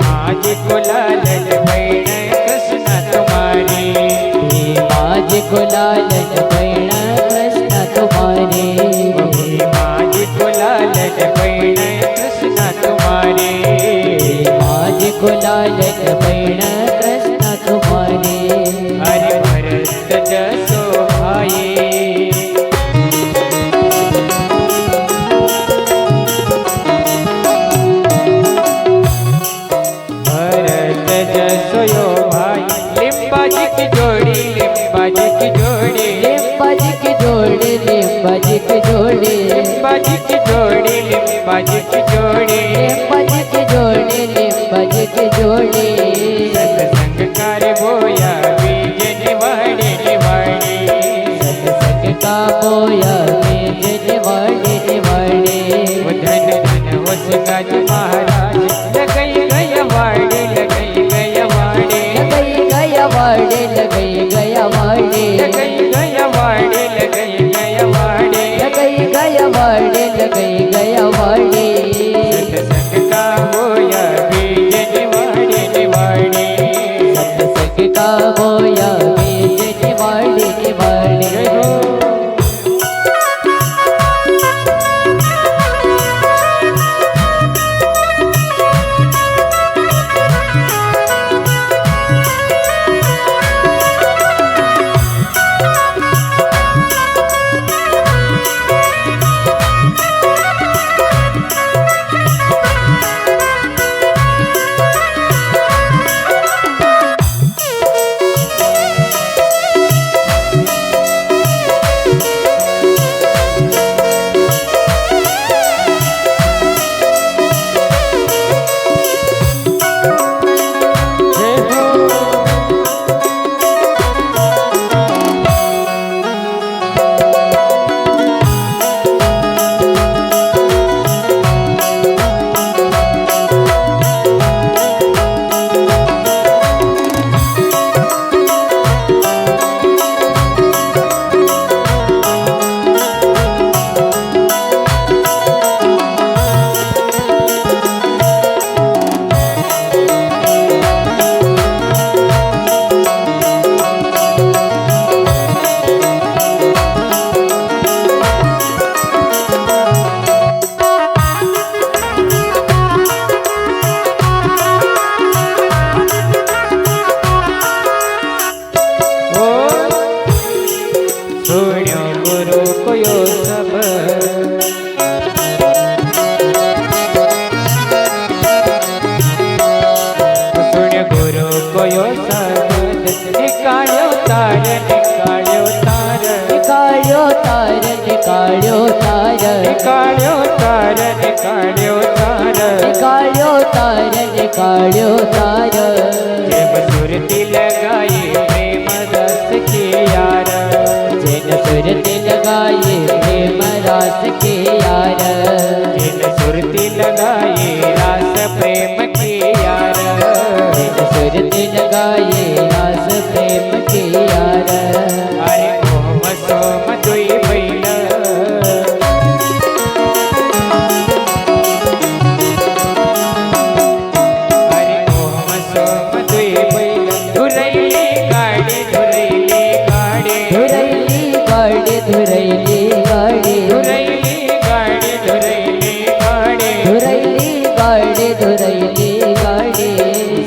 Speaker 2: माझी कुलालन बहीण कृष्ण तुम्हारी
Speaker 3: माझी कुलालन बहीण कृष्ण तुम्हारी
Speaker 2: माझी कुलालन बहीण कृष्ण तुम्हारी
Speaker 3: माझी कुलालन बहीण कृष्ण तुम्हारी
Speaker 2: हरि भरत जसो भाई भरत जसो यो भाई लिंबाजी की जोड़ी लिंबाजी की जोड़ी
Speaker 3: लिंबाजी की जोड़ी लिंबाजी की जोड़ी
Speaker 2: लिंबाजी की जोड़ी लिंबाजी की जोड़ी
Speaker 3: लिंबाजी की जोड़ी लिंबाजी की जोड़ी
Speaker 2: सत्संग कार बोया बीज निवाड़ी निवाड़ी
Speaker 3: सत्संग का बोया बीज निवाड़ी निवाड़ी
Speaker 2: वो धन धन हो सिंगाज महाराज लगई गया वाड़ी लगई गया वाड़ी
Speaker 3: लगई गया वाड़ी लगई गया वाड़ी
Speaker 2: लगई गया वाड़ी लगई गया वाड़ी
Speaker 3: लगई गया वाड़ी लगई गया वाड़ी
Speaker 2: सत्संग का बोया बीज निवाड़ी निवाड़ी
Speaker 3: सत्संग का बोया बीज निवाड़ी निवाड़ी
Speaker 2: जय हो जय हो ओ सुन्यो गुरु को यो सब सुन्यो गुरु को यो सब निकालो तार निकालो तार
Speaker 3: निकालो तार निकालो तार
Speaker 2: निकालो तार निकालो तार
Speaker 3: निकालो तार निकालो तार
Speaker 2: जब सुरती लगाई प्रेम रस की यार
Speaker 3: जिन सुरती लगाई प्रेम रास के यार
Speaker 2: जिन सुरती लगाई रास प्रेम की यार
Speaker 3: जिन सुरती लगाई रास प्रेम के यार
Speaker 2: अरे ओम सोम दुई बैल अरे ओम सोम दुई बैल धुरैली गाड़ी धुरैली गाड़ी
Speaker 3: धुरैली गाड़ी धुरैली गाड़ी
Speaker 2: धुरैली गाड़ी धुरैली गाड़ी
Speaker 3: धुरैली गाड़ी धुरैली गाड़ी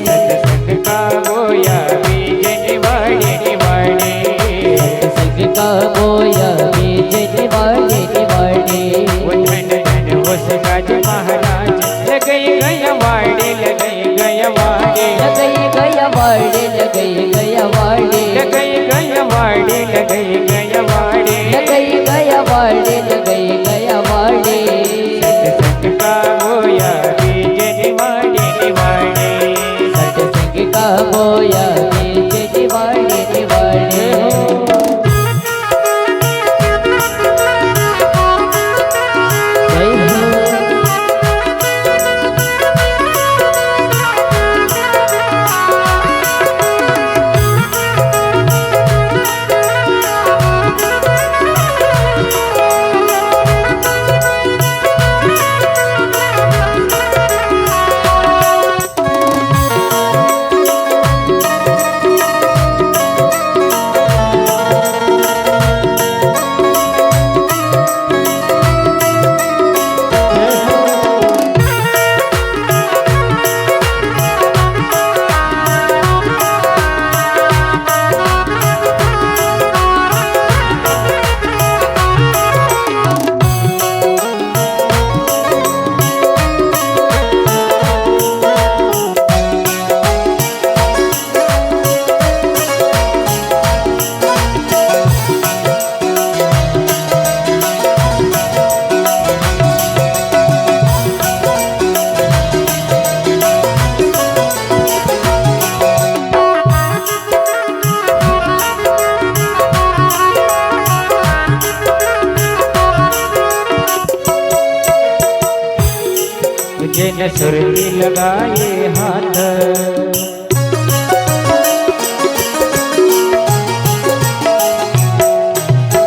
Speaker 2: सत्संग का बोया बीज निवाड़ी निवाड़ी
Speaker 3: सत्संग का बोया बीज निवाड़ी निवाड़ी
Speaker 2: वो धन धन हो सगाज महाराज लगई गया वाड़ी लगई गया वाड़ी
Speaker 3: लगई गया वाड़ी लगई गया वाड़ी
Speaker 2: लगई गया वाड़ी लगई गया वाड़ी
Speaker 3: लगई गया वाड़ी लगई गया वाड़ी
Speaker 2: सत्संग का बोया बीज निवाड़ी निवाड़ी
Speaker 3: सत्संग का बोया बीज निवाड़ी निवाड़ी जय हो
Speaker 2: जिन सुरती लगाए हाथ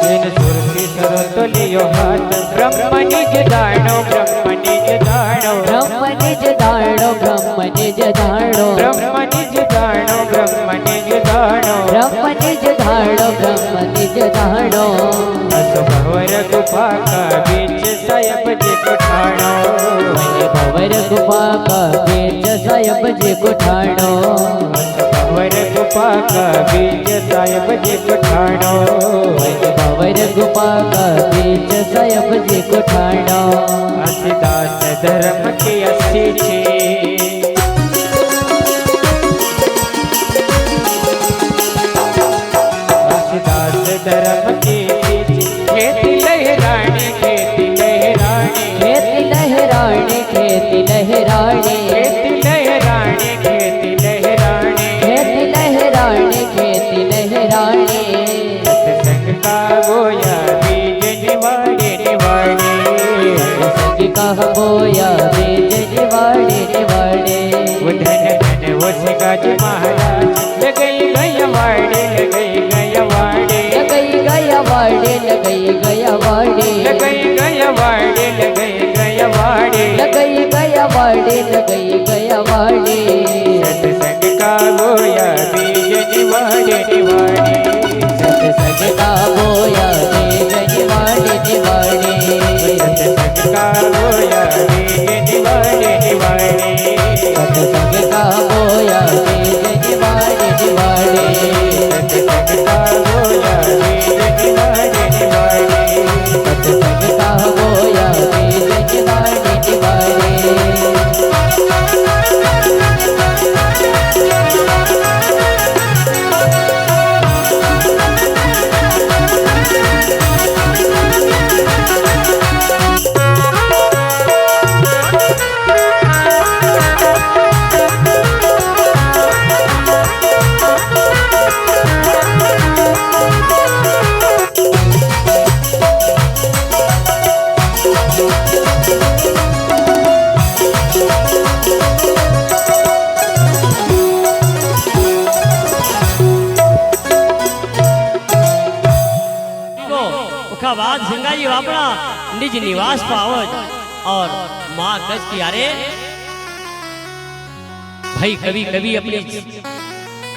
Speaker 2: जिन सुरती सरत लियो हाथ ब्रह्म निज दाणो ब्रह्म निज दाणो
Speaker 3: ब्रह्म निज दाणो ब्रह्म निज दाणो
Speaker 2: ब्रह्म निज दाणो ब्रह्म निज दाणो
Speaker 3: ब्रह्म निज दाणो ब्रह्म निज दाणो
Speaker 2: अस भवर गुफा का बीच सायब जी कुठाणो
Speaker 3: भवर गुफा का बीच सायब जी कुठाणो
Speaker 2: भवर गुफा का बीच सायब जी कुठाणो
Speaker 3: भवर गुफा का बीच सायब जी कुठाणो
Speaker 2: दास धर्म की अस्सी छे दास धर्म की खेती लहरानी खेती लहरानी
Speaker 3: खेती लहरानी खेती लहरानी
Speaker 2: खेती लहरानी खेती लहरानी
Speaker 3: खेती लहरानी खेती लहरानी
Speaker 2: सत्संग का गोया बीज निवाड़े निवाड़े
Speaker 3: संग का बोया बीज निवाड़े निवाड़े
Speaker 2: धन धन वो सिंगाजी महाराज लगई गया वाड़े लगई गया वाड़े
Speaker 3: लगई गया वाड़े लगई गया वाड़े
Speaker 2: लगई गया वाड़े लगई गया वाड़े
Speaker 3: लगई गया वाड़े लगई गया वाड़े
Speaker 2: सत्संग का गोया बीज निवाड़े निवाड़े
Speaker 3: सत्संग का बोया बीज निवाड़े निवाड़े
Speaker 2: सत्संग का गोया बीज निवाड़े निवाड़े
Speaker 3: सत्संग का बोया बीज निवाड़े निवाड़े
Speaker 2: सत्संग का गोया बीज निवाड़े निवाड़े
Speaker 3: सत्संग का बोया बीज निवाड़े निवाड़े
Speaker 1: बाद सिंगाजी बापड़ा निज निवास पावज और माँ कच की अरे भाई कभी कभी अपनी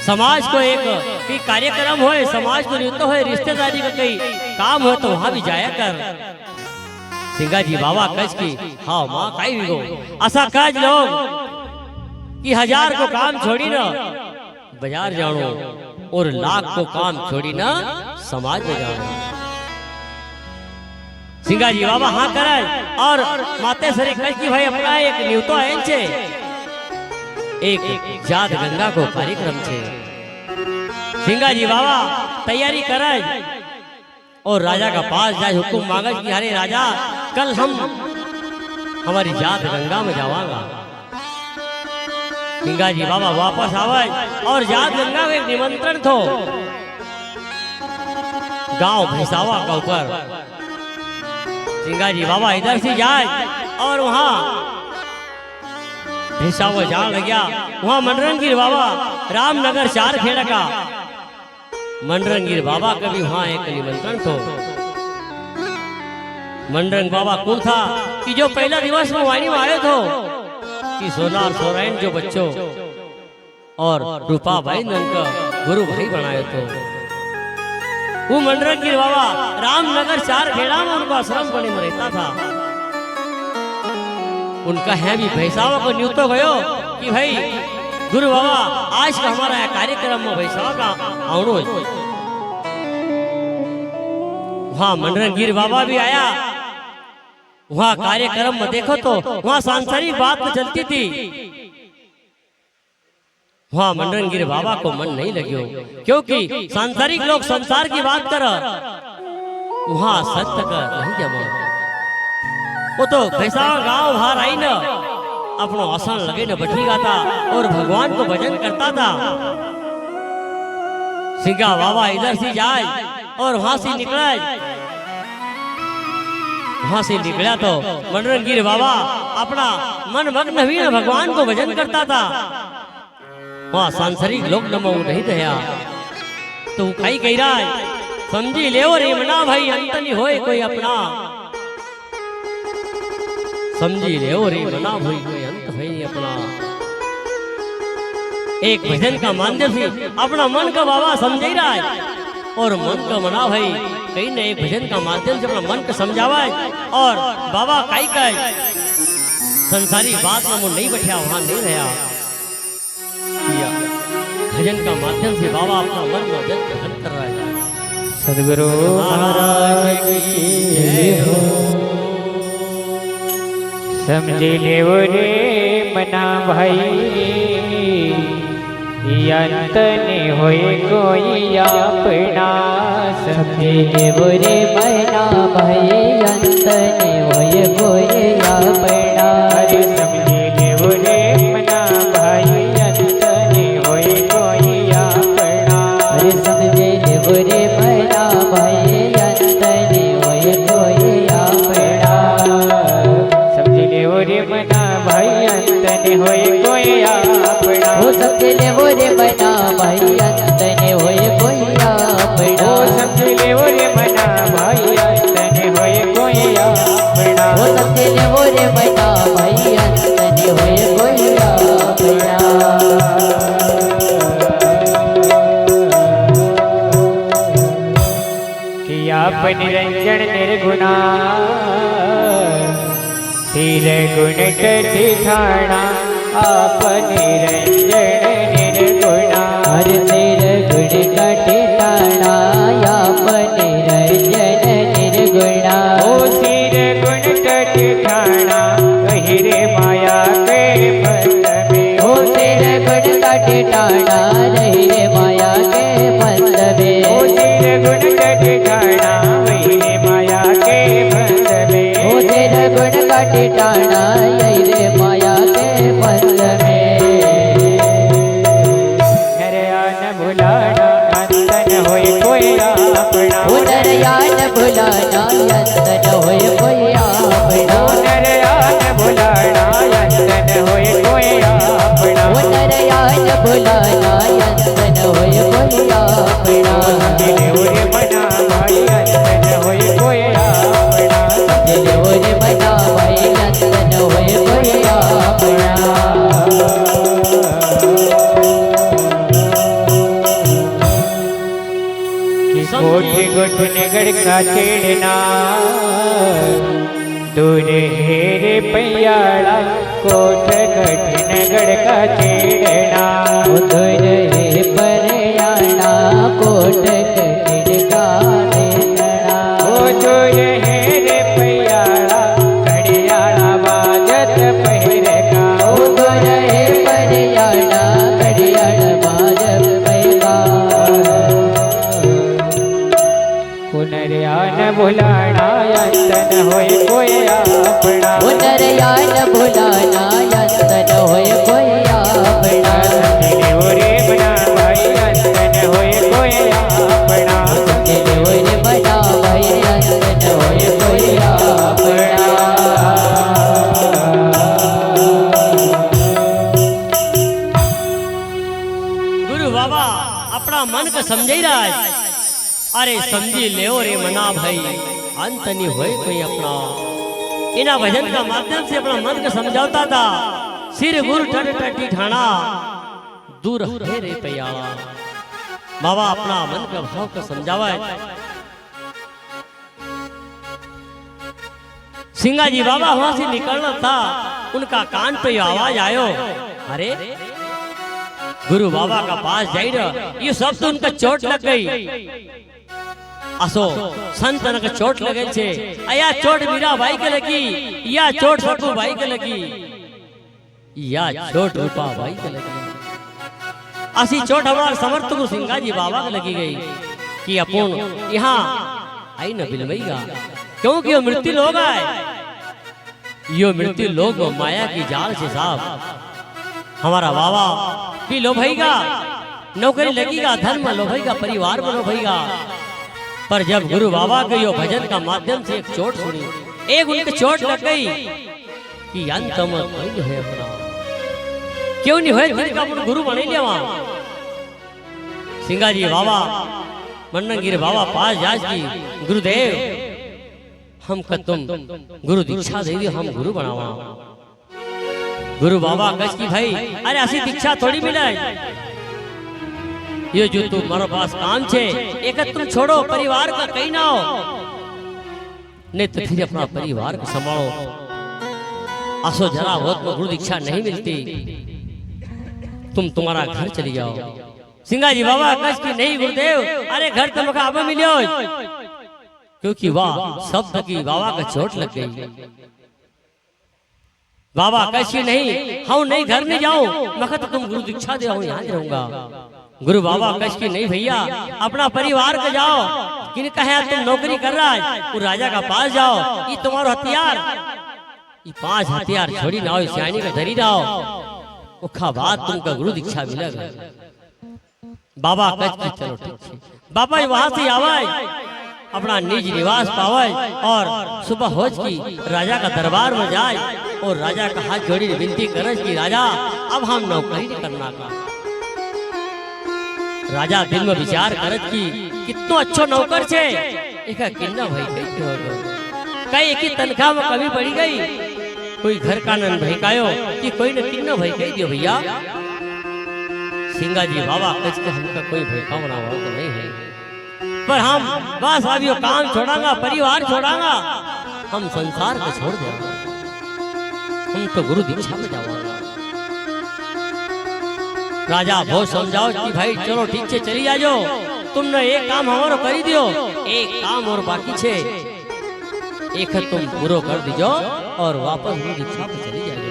Speaker 1: समाज को एक कई कार्यक्रम होए समाज को नियुक्त होए रिश्तेदारी का कई काम हो तो वहां भी जाया कर सिंगाजी बाबा कच की हाँ माँ काई भी गो ऐसा कज लोग कि 1000 को काम छोड़ी ना बाजार जानो और लाख को काम छोड़ी ना समाज में जानो सिंगाजी बाबा हाँ करे और माते सरे कच की भाई अपना एक न्यूतो आयन छे एक जात गंगा को कार्यक्रम छे सिंगाजी बाबा तैयारी करे और राजा का पास जाए हुकुम मांगे कि अरे राजा कल हम हमारी जात गंगा में जावांगा सिंगाजी बाबा वापस आवे और जात गंगा में एक निमंत्रण थो गांव भैसावा का ऊपर सिंगाजी बाबा इधर से जाए और वहां भैसावा जान लग गया वहां मनरंगीर बाबा रामनगर 4 खेड़ा का मनरंगीर बाबा का भी वहां एक निमंत्रण थो मनरंग बाबा कौन था कि जो पहला दिवस में वाणी में आए थे कि सोनार सोरेन जो बच्चों और रूपा भाई नंका गुरु भाई बनाए थे वो मनरंगीर बाबा रामनगर 4 खेड़ा में उनका आश्रम बने में रहता था उनका है भी भैसावा को न्यूतो गयो कि भाई गुरु बाबा आज का हमारा कार्यक्रम में भैसावा का आवणो है वहां मनरंगीर बाबा भी आया वहां कार्यक्रम में देखो तो वहां सांसारिक बात तो चलती थी वहां मनरंगीर बाबा को मन नहीं लगियो क्योंकि सांसारिक लोग संसार की बात कर वहां सत्य का नहीं जमा वो तो भैसावा गांव बाहर आई न अपनो आसन लगे न बैठी गाता और भगवान को भजन करता था सिंगा बाबा इधर से जाए और वहां से निकले वहां से निकला तो मनरंगीर बाबा अपना मन मग्न हुई भगवान को भजन करता था। वहां सांसारिक लोग नमो नहीं दया तो कई कह रहा है समझी ले रे मना भाई अंत नहीं होए कोई अपना, समझी ले रे मना भाई कोई अंत है नहीं अपना। एक भजन का माध्यम से अपना मन का बाबा समझ ही रहा है और मन का मना भाई कहीं न एक भजन का माध्यम से अपना मन को समझावा है और बाबा कई कई संसारी बात में वो नहीं बैठा वहां नहीं रहा किया भजन का माध्यम से बाबा अपना मन में भजन कर रहा है।
Speaker 2: सदगुरु महाराज की जय हो। समझ ले रे मना भाई अंत ने होए कोई अपना,
Speaker 3: समझे रे मना भाई अंत ने होए कोई अपना।
Speaker 2: अरे समझे रे मना भाई अंत ने होए कोई अपना।
Speaker 3: अरे समझे रे मना भाई अंत ने होए कोई अपना।
Speaker 2: समझ ले रे मना भाई अंत ने होए कोई अपना।
Speaker 3: वो समझे रे मना भाई अंत ने होए कोई अपना।
Speaker 2: वो समझ ले रे मना भाई अंत ने होए कोई अपना।
Speaker 3: वो समझे रे मना भाई अंत ने होए कोई अपना।
Speaker 2: कि आप निरंजन निर्गुणा स्थिर गुण कति ठाणा। आप निरंजन निर्गुणा
Speaker 3: हर तेर गुण कटे ताना आप निरंजन निर्गुणा।
Speaker 2: ओ स्थिर गुण कति ठाणा कही रे माया के बंध में।
Speaker 3: ओ तेर गुण कटे ताना रही रे माया के बंध में।
Speaker 2: ओ स्थिर गुण कति ठाणा वही रे माया के बंध में।
Speaker 3: ओ तेर गुण कटे ताना यही रे माया के बंध में।
Speaker 2: भुलाना अंत न होए कोई अपना।
Speaker 3: ओ नरयान भुलाना अंत न होए कोई अपना।
Speaker 2: ओ नरयान भुलाना अंत न होए कोई अपना।
Speaker 3: ओ नरयान भुलाना अंत न होए कोई अपना।
Speaker 2: दिले ओरे मना भाई अंत न होए कोई अपना।
Speaker 3: दिले ओरे मना भाई अंत न होए कोई अपना।
Speaker 2: कोठे गोठ नगड़ का छेड़ना दूर हेरे पैयाड़ा। कोठ गठ नगड़ का छेड़ना
Speaker 3: दूर हे परयाना कोट कटिड़ का देना।
Speaker 2: ओ दूर हेरे पैयाड़ा कड़ियाड़ा बाजत पहिर का।
Speaker 3: ओ दूर हे परयाना कड़ियाड़ा बाजत पैगा।
Speaker 2: पुनर्यान भुलाना अंत न होए कोई अपना।
Speaker 3: पुनर्यान भुलाना अंत न होए कोई अपना।
Speaker 2: दिले ओरे मना भाई अंत न होए कोई अपना।
Speaker 3: दिले ओरे मना भाई अंत न होए कोई अपना।
Speaker 1: गुरु बाबा अपना मन को समझ ही रहा है। अरे समझी ले रे मना भाई अंत नहीं होए कोई अपना। इना भजन का माध्यम से अपना मन को समझाता था। सिर गुरु ठट टटी ठाना दूर है रे पैया। बाबा अपना मन का भाव को समझावा है। सिंगा जी बाबा वहां से निकलना था उनका कान पे आवाज आयो। अरे गुरु बाबा का पास जाई रहा ये सब तो उनका चोट लग गई। असो संतन का चोट लगे छे। या चोट मीरा भाई के लगी या चोट सपू भाई के लगी या चोट रूपा भाई के लगी। असी चोट हमारा समर्थ गुरु सिंगा जी बाबा के लगी गई कि अपन यहाँ आई न बिलवैगा क्योंकि वो मृत्यु लोग आए। यो मृत्यु लोग माया की जाल से साफ हमारा बाबा भी लोभेगा, नौकरी लगेगा, धर्म लोभेगा, परिवार में लोभेगा। पर जब गुरु बाबा के यो भजन का माध्यम से एक चोट सुनी एक उनके चोट लग गई कि अंत में कोई है अपना क्यों नहीं है फिर का अपन गुरु बने लिया वहां सिंगा जी बाबा मन्नगिर बाबा पास जाज की गुरुदेव हम का तुम गुरु दीक्षा दे दियो हम गुरु बनावा गुरु बाबा कस की भाई अरे ऐसी दीक्षा थोड़ी मिला है ये जो तुम मारो पास काम छे एक तुम छोड़ो परिवार का कहीं ना हो नहीं तो फिर अपना परिवार को संभालो आसो जरा बहुत में गुरु दीक्षा नहीं मिलती तुम तुम्हारा घर चली जाओ सिंगा जी बाबा कस की नहीं गुरुदेव अरे घर तो मका अब मिलियो क्योंकि वाह शब्द की बाबा का चोट लग गई बाबा कैसी नहीं हम नहीं घर नहीं जाओ मखा तो तुम गुरु दीक्षा दे यहाँ रहूंगा गुरु बाबा कैसी नहीं भैया अपना परिवार का जाओ किन कहे तुम नौकरी कर रहा है वो राजा का पास जाओ ये तुम्हारा हथियार ये 5 हथियार छोड़ी ना हो सियानी का धरी जाओ उखा बात तुमका गुरु दीक्षा मिलेगा बाबा कच की चलो ठीक बाबा वहां से आवाज अपना निज निवास पावे और सुबह होज की राजा का दरबार में जाए और राजा का हाथ जोड़ी विनती करे कि राजा अब हम नौकरी नहीं करना का राजा दिल में विचार करत की कितना अच्छो नौकर छे एक किन्ना भाई कैसे हो गयो कई एक ही तनख्वाह में कमी पड़ी गई कोई घर का नन भाई कायो कि कोई न किन्ना भाई कह दियो भैया सिंगा जी बाबा कच के हमका कोई भाई का बनावा तो नहीं है पर हम बस अब यो काम छोड़ांगा परिवार छोड़ांगा हम संसार को छोड़ देंगे हम तो गुरु दीक्षा में जाओगे राजा बहुत समझाओ कि भाई चलो ठीक से चली जाओ तुमने एक काम हमारो कर दियो एक काम और बाकी छे एक तुम पूरा कर दीजो और वापस गुरु दीक्षा पे चली जाओ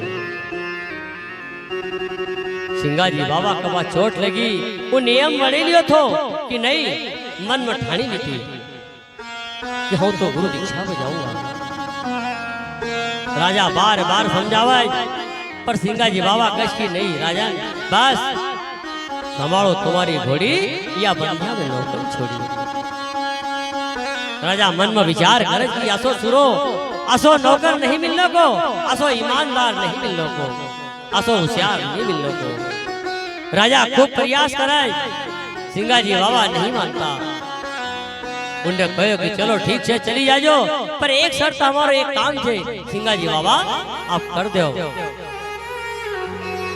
Speaker 1: सिंगा जी बाबा कबा चोट लगी वो नियम बने लियो थो कि नहीं मन में ठानी ली थी कि हम तो गुरु दीक्षा में जाऊंगा राजा बार बार समझावा पर सिंगा जी बाबा कश की नहीं राजा बस संभालो तुम्हारी घोड़ी या बंधा में नौकर छोड़ी राजा मन में विचार करे कि असो सुरो असो नौकर नहीं मिलने को असो ईमानदार नहीं मिलने को असो होशियार नहीं मिलने को राजा खूब प्रयास कराए सिंगा जी बाबा नहीं मानता उन्हें कहो कि चलो ठीक है चली जाओ पर एक शर्त हमारा एक काम छे सिंगा जी बाबा आप कर दो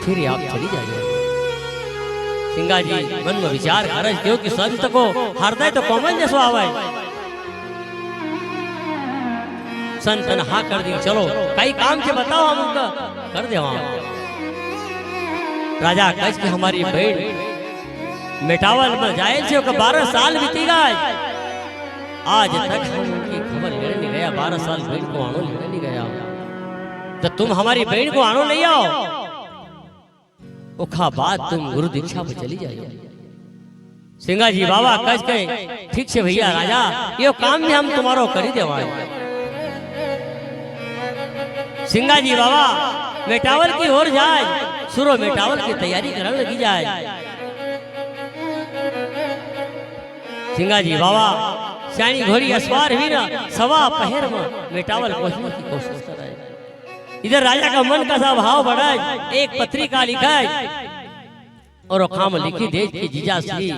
Speaker 1: फिर आप चली जाइए सिंगा जी मन में विचार करे क्योंकि संत को हृदय तो कोमल जैसो आवे संत ने हाँ कर दी चलो कई काम के बताओ हम उनका कर दे राजा कह के हमारी बहन मेटावल में जाए थे 12 साल बीती गए आज तक हम उनकी खबर लेने नहीं गया 12 साल बहन को आनो लेने नहीं गया तो तुम हमारी बहन को आनो नहीं आओ उखा बात तुम गुरु दीक्षा पे चली जाइए सिंगा जी बाबा कह के ठीक से भैया राजा ये काम भी हम तुम्हारो करी देवाए सिंगा जी बाबा मेटावल की ओर जाए सुरो मेटावल की तैयारी करने लगी जाए सिंगा जी बाबा श्यानी घोड़ी अस्वार हुई ना सवा पहर में मेटावल पहुंचने की कोशिश कर रहे इधर राजा का मन का सा भाव बढ़ा एक पत्रिका लिखा है और खाम लिखी देश की जीजा श्री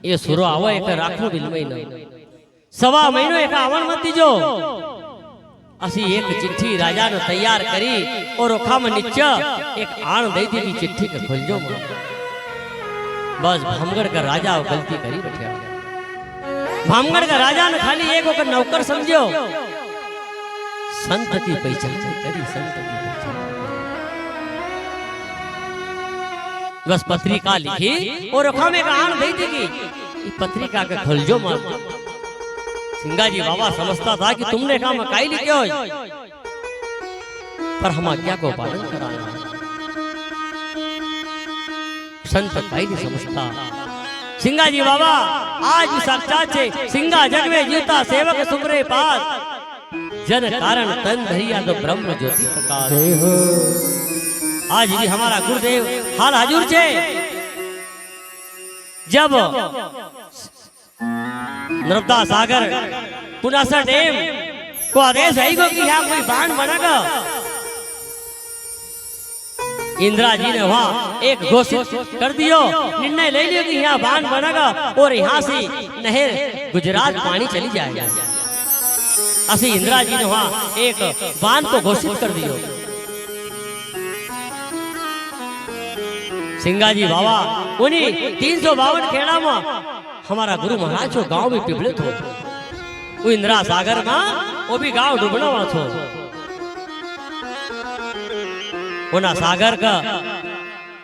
Speaker 1: ये सुरो आवो एक राखो दिल में न सवा महीनो एक आवन मत दीजो असी एक चिट्ठी राजा ने तैयार करी और खाम नीचे एक आण दे दी की चिट्ठी के खोलजो बस भामगढ़ का राजा गलती करी बैठा भामगढ़ का राजा ने खाली एक होकर नौकर समझो संत की पहचान करी संत की पहचान बस पत्रिका लिखी और में आण दे देगी पत्रिका का खोलजो मत सिंगा जी बाबा समझता था कि तुमने काम काई लिखे हो पर हम आज्ञा को पालन कराना संत काई नहीं समझता सिंगा जी बाबा आज साक्षात छे सिंगा जग में जीवता सेवक सुमरे पास जन कारण तन धरिया तो ब्रह्म ज्योति प्रकाश आज भी हमारा गुरुदेव हाल हाजुर छे जब नर्मदा सागर पुनासा डैम को आदेश है कि यहाँ कोई बाण बनेगा। इंदिरा जी ने वहाँ एक घोषित कर दियो, निर्णय ले लियो कि यहाँ बांध बनेगा और यहाँ से नहर गुजरात पानी चली जाएगा। असी इंदिरा जी ने वहाँ एक बांध को घोषित कर दियो। सिंगा जी बाबा उन्हीं 352 खेड़ा में हमारा गुरु महाराज जो गांव में पिपले थो, वो इंदिरा सागर में वो भी गांव डूबना वाला थो। उना सागर का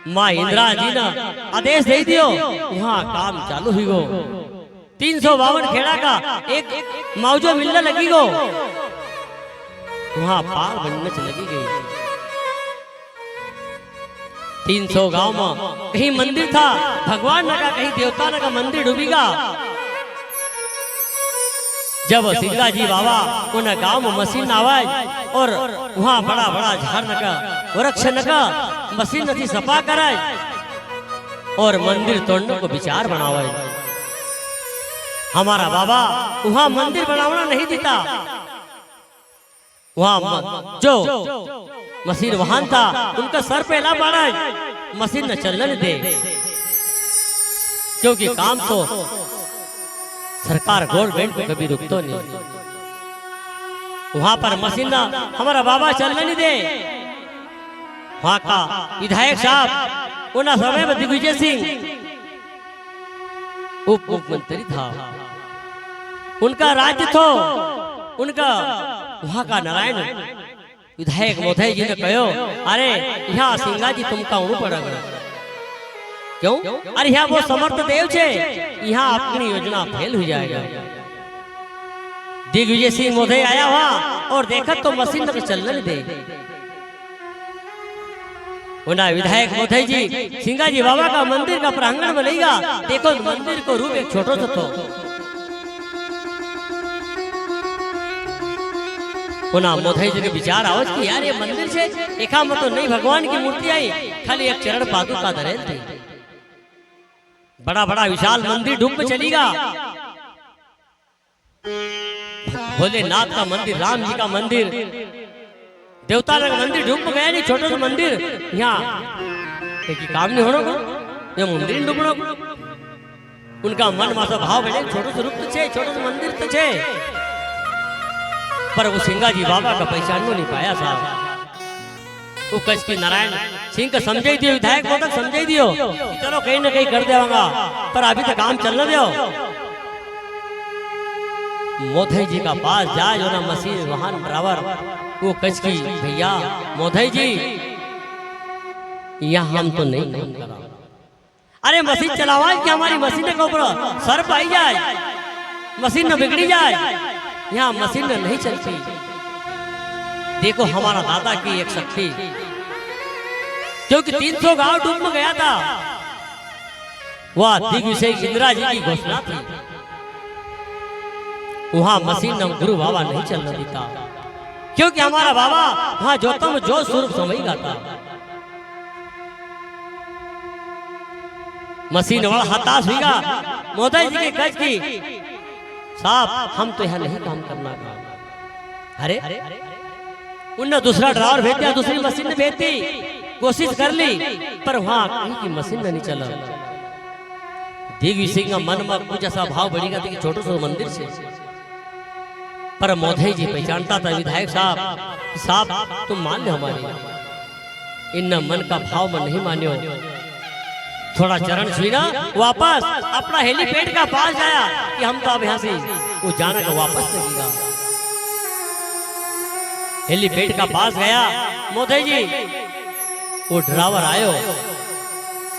Speaker 1: माँ इंदिरा जी ने आदेश दे दियो, वहाँ काम चालू हुई गो। 352 खेड़ा का एक मौजो मिलने लगी गो, वहाँ पार बनने लगी गई। 300 गांव में कहीं मंदिर था भगवान न का, कहीं देवता न का मंदिर डूबीगा। जब सिंगा जी बाबा उन गांव में मशीन आवाज और वहाँ बड़ा बड़ा झाड़ न का वृक्ष न का मशीन नथी सफा कराए और मंदिर तोड़ने को विचार बनावे। हमारा बाबा वहाँ मंदिर बनाना नहीं देता। वहाँ जो मशीन वाहन था उनका सर पे ला पड़ा, मशीन न चलने दे, क्योंकि काम तो सरकार गवर्नमेंट को कभी रुकतो नहीं। वहां पर मशीन हमारा बाबा चलने नहीं दे। वहां का विधायक साहब उन समय में दिग्विजय सिंह उप मुख्यमंत्री था, उनका राज्य थो, उनका वहां का नारायण विधायक मोधई जी ने कहो, अरे यहाँ सिंगा जी तुमका ऊँ पड़ेगा। क्यों? अरे यहाँ वो समर्थ देव छे, यहाँ अपनी योजना फेल हो जाएगा। दिग्विजय सिंह मोधई आया वहां और देखा तो मशीन तक चलने दे। उना विधायक मोधई जी सिंगा जी बाबा का मंदिर का प्रांगण बनेगा। देखो मंदिर को रूप एक छोटो सा तो उना मोधई जी के विचार आओ कि यार ये मंदिर से एका में तो नहीं भगवान की मूर्ति आई, खाली एक चरण पादुका धरे थे। बड़ा बड़ा विशाल मंदिर डूब में चलेगा। भोलेनाथ का मंदिर, राम जी का मंदिर, देवता का मंदिर डूब में गया नहीं। छोटा सा मंदिर यहाँ काम नहीं होना, ये मंदिर डूबना। उनका मन मासा भाव बने, छोटो सा रूप तो छे, छोटो सा मंदिर तो छे, पर वो सिंगा जी बाबा का पहचान नहीं पाया साहब। वो कच की नारायण सिंह का समझाई दियो, विधायक मोदक समझाई दियो, चलो कहीं ना कहीं कर देवांगा, पर अभी तक काम चलने दो। मोधई जी का पास जाए जो ना मशीन वाहन ड्राइवर वो कच की, भैया मोधई जी यहाँ हम तो नहीं काम करा। अरे मशीन चलावा कि हमारी मशीन के ऊपर सर पाई जाए, मशीन न बिगड़ी जाए, यहाँ मशीन नहीं चलती। देखो हमारा दादा की एक शक्ति, क्योंकि 300 गांव डूब में गया था, वह दिग्विजय इंदिरा जी की घोषणा थी। वहां मशीन गुरु बाबा नहीं चलने देता, क्योंकि हमारा बाबा वहां जोतम में जो स्वरूप समझेगा था। मशीन वाला हताश हुआ मोदी जी के कच की, साहब हम तो यहाँ नहीं काम करना। अरे उनने दूसरा ड्राइवर भेज दिया, दूसरी मशीन भेज दी, कोशिश कर ली, पर वहां कहीं की मशीन नहीं चला। दिग्विजय सिंह का मन में कुछ ऐसा भाव बढ़ेगा कि छोटो सा मंदिर से, पर मोधई जी पहचानता था विधायक साहब तुम मान लो हमारी, इन मन का भाव में नहीं मान्यो। थोड़ा चरण छुई ना, वापस अपना हेलीपैड का पास जाया कि हम तो अब यहाँ से वो जाना का वापस लगेगा। हेलीपैड का पास गया मोदी जी, वो ड्राइवर आयो,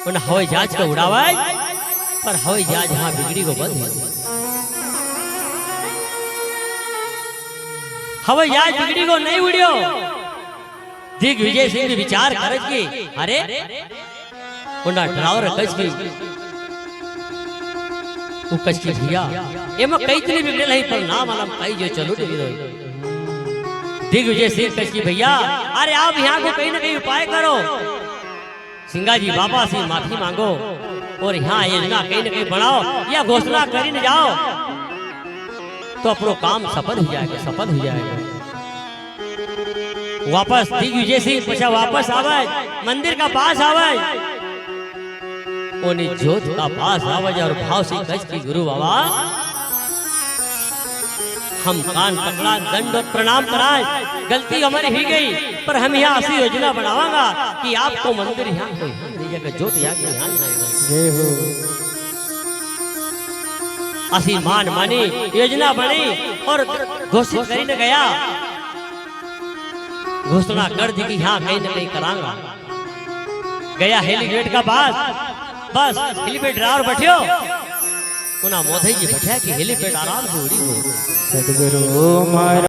Speaker 1: उन हवाई जहाज को उड़ावा, पर हवाई जहाज वहां बिगड़ी को बंद है। हवाई जहाज बिगड़ी को नहीं उड़ियो। दिग्विजय सिंह विचार करे कि अरे उन्ना ड्राइवर कच की, वो कच की भैया एम कई इतनी बिगड़े नहीं, पर नाम आलम कई जो चलो दिग्विजय सिंह कच की भैया, अरे आप यहाँ को कहीं ना कहीं उपाय करो, सिंगा जी बाबा से माफी मांगो और यहाँ योजना कहीं ना कहीं बनाओ या घोषणा करी न जाओ। तो अपनो काम सफल हो जाएगा, सफल हो जाएगा। वापस दिग्विजय सिंह पछा वापस आवे, मंदिर का पास आवे, ओनी जोत का पास आवे और भाव से कच की गुरु बाबा हम कान पकड़ा दंडवत प्रणाम कराए, गलती हमारी ही गई, पर हम यहाँ ऐसी योजना बनावांगा कि आपको मंदिर यहाँ कोई नहीं जगह जोत यहाँ के ध्यान रहेगा। असी मान मानी योजना बनी और घोषित करने गया, घोषणा कर दी कि यहाँ कहीं न कहीं करांगा। गया हेलीपैड का पास, बस हेलीपैड ड्राइवर बैठियो, पुनः मोदी जी बैठा कि हेलीपैड आराम से उड़ी हो।
Speaker 2: सदगुरु महाराज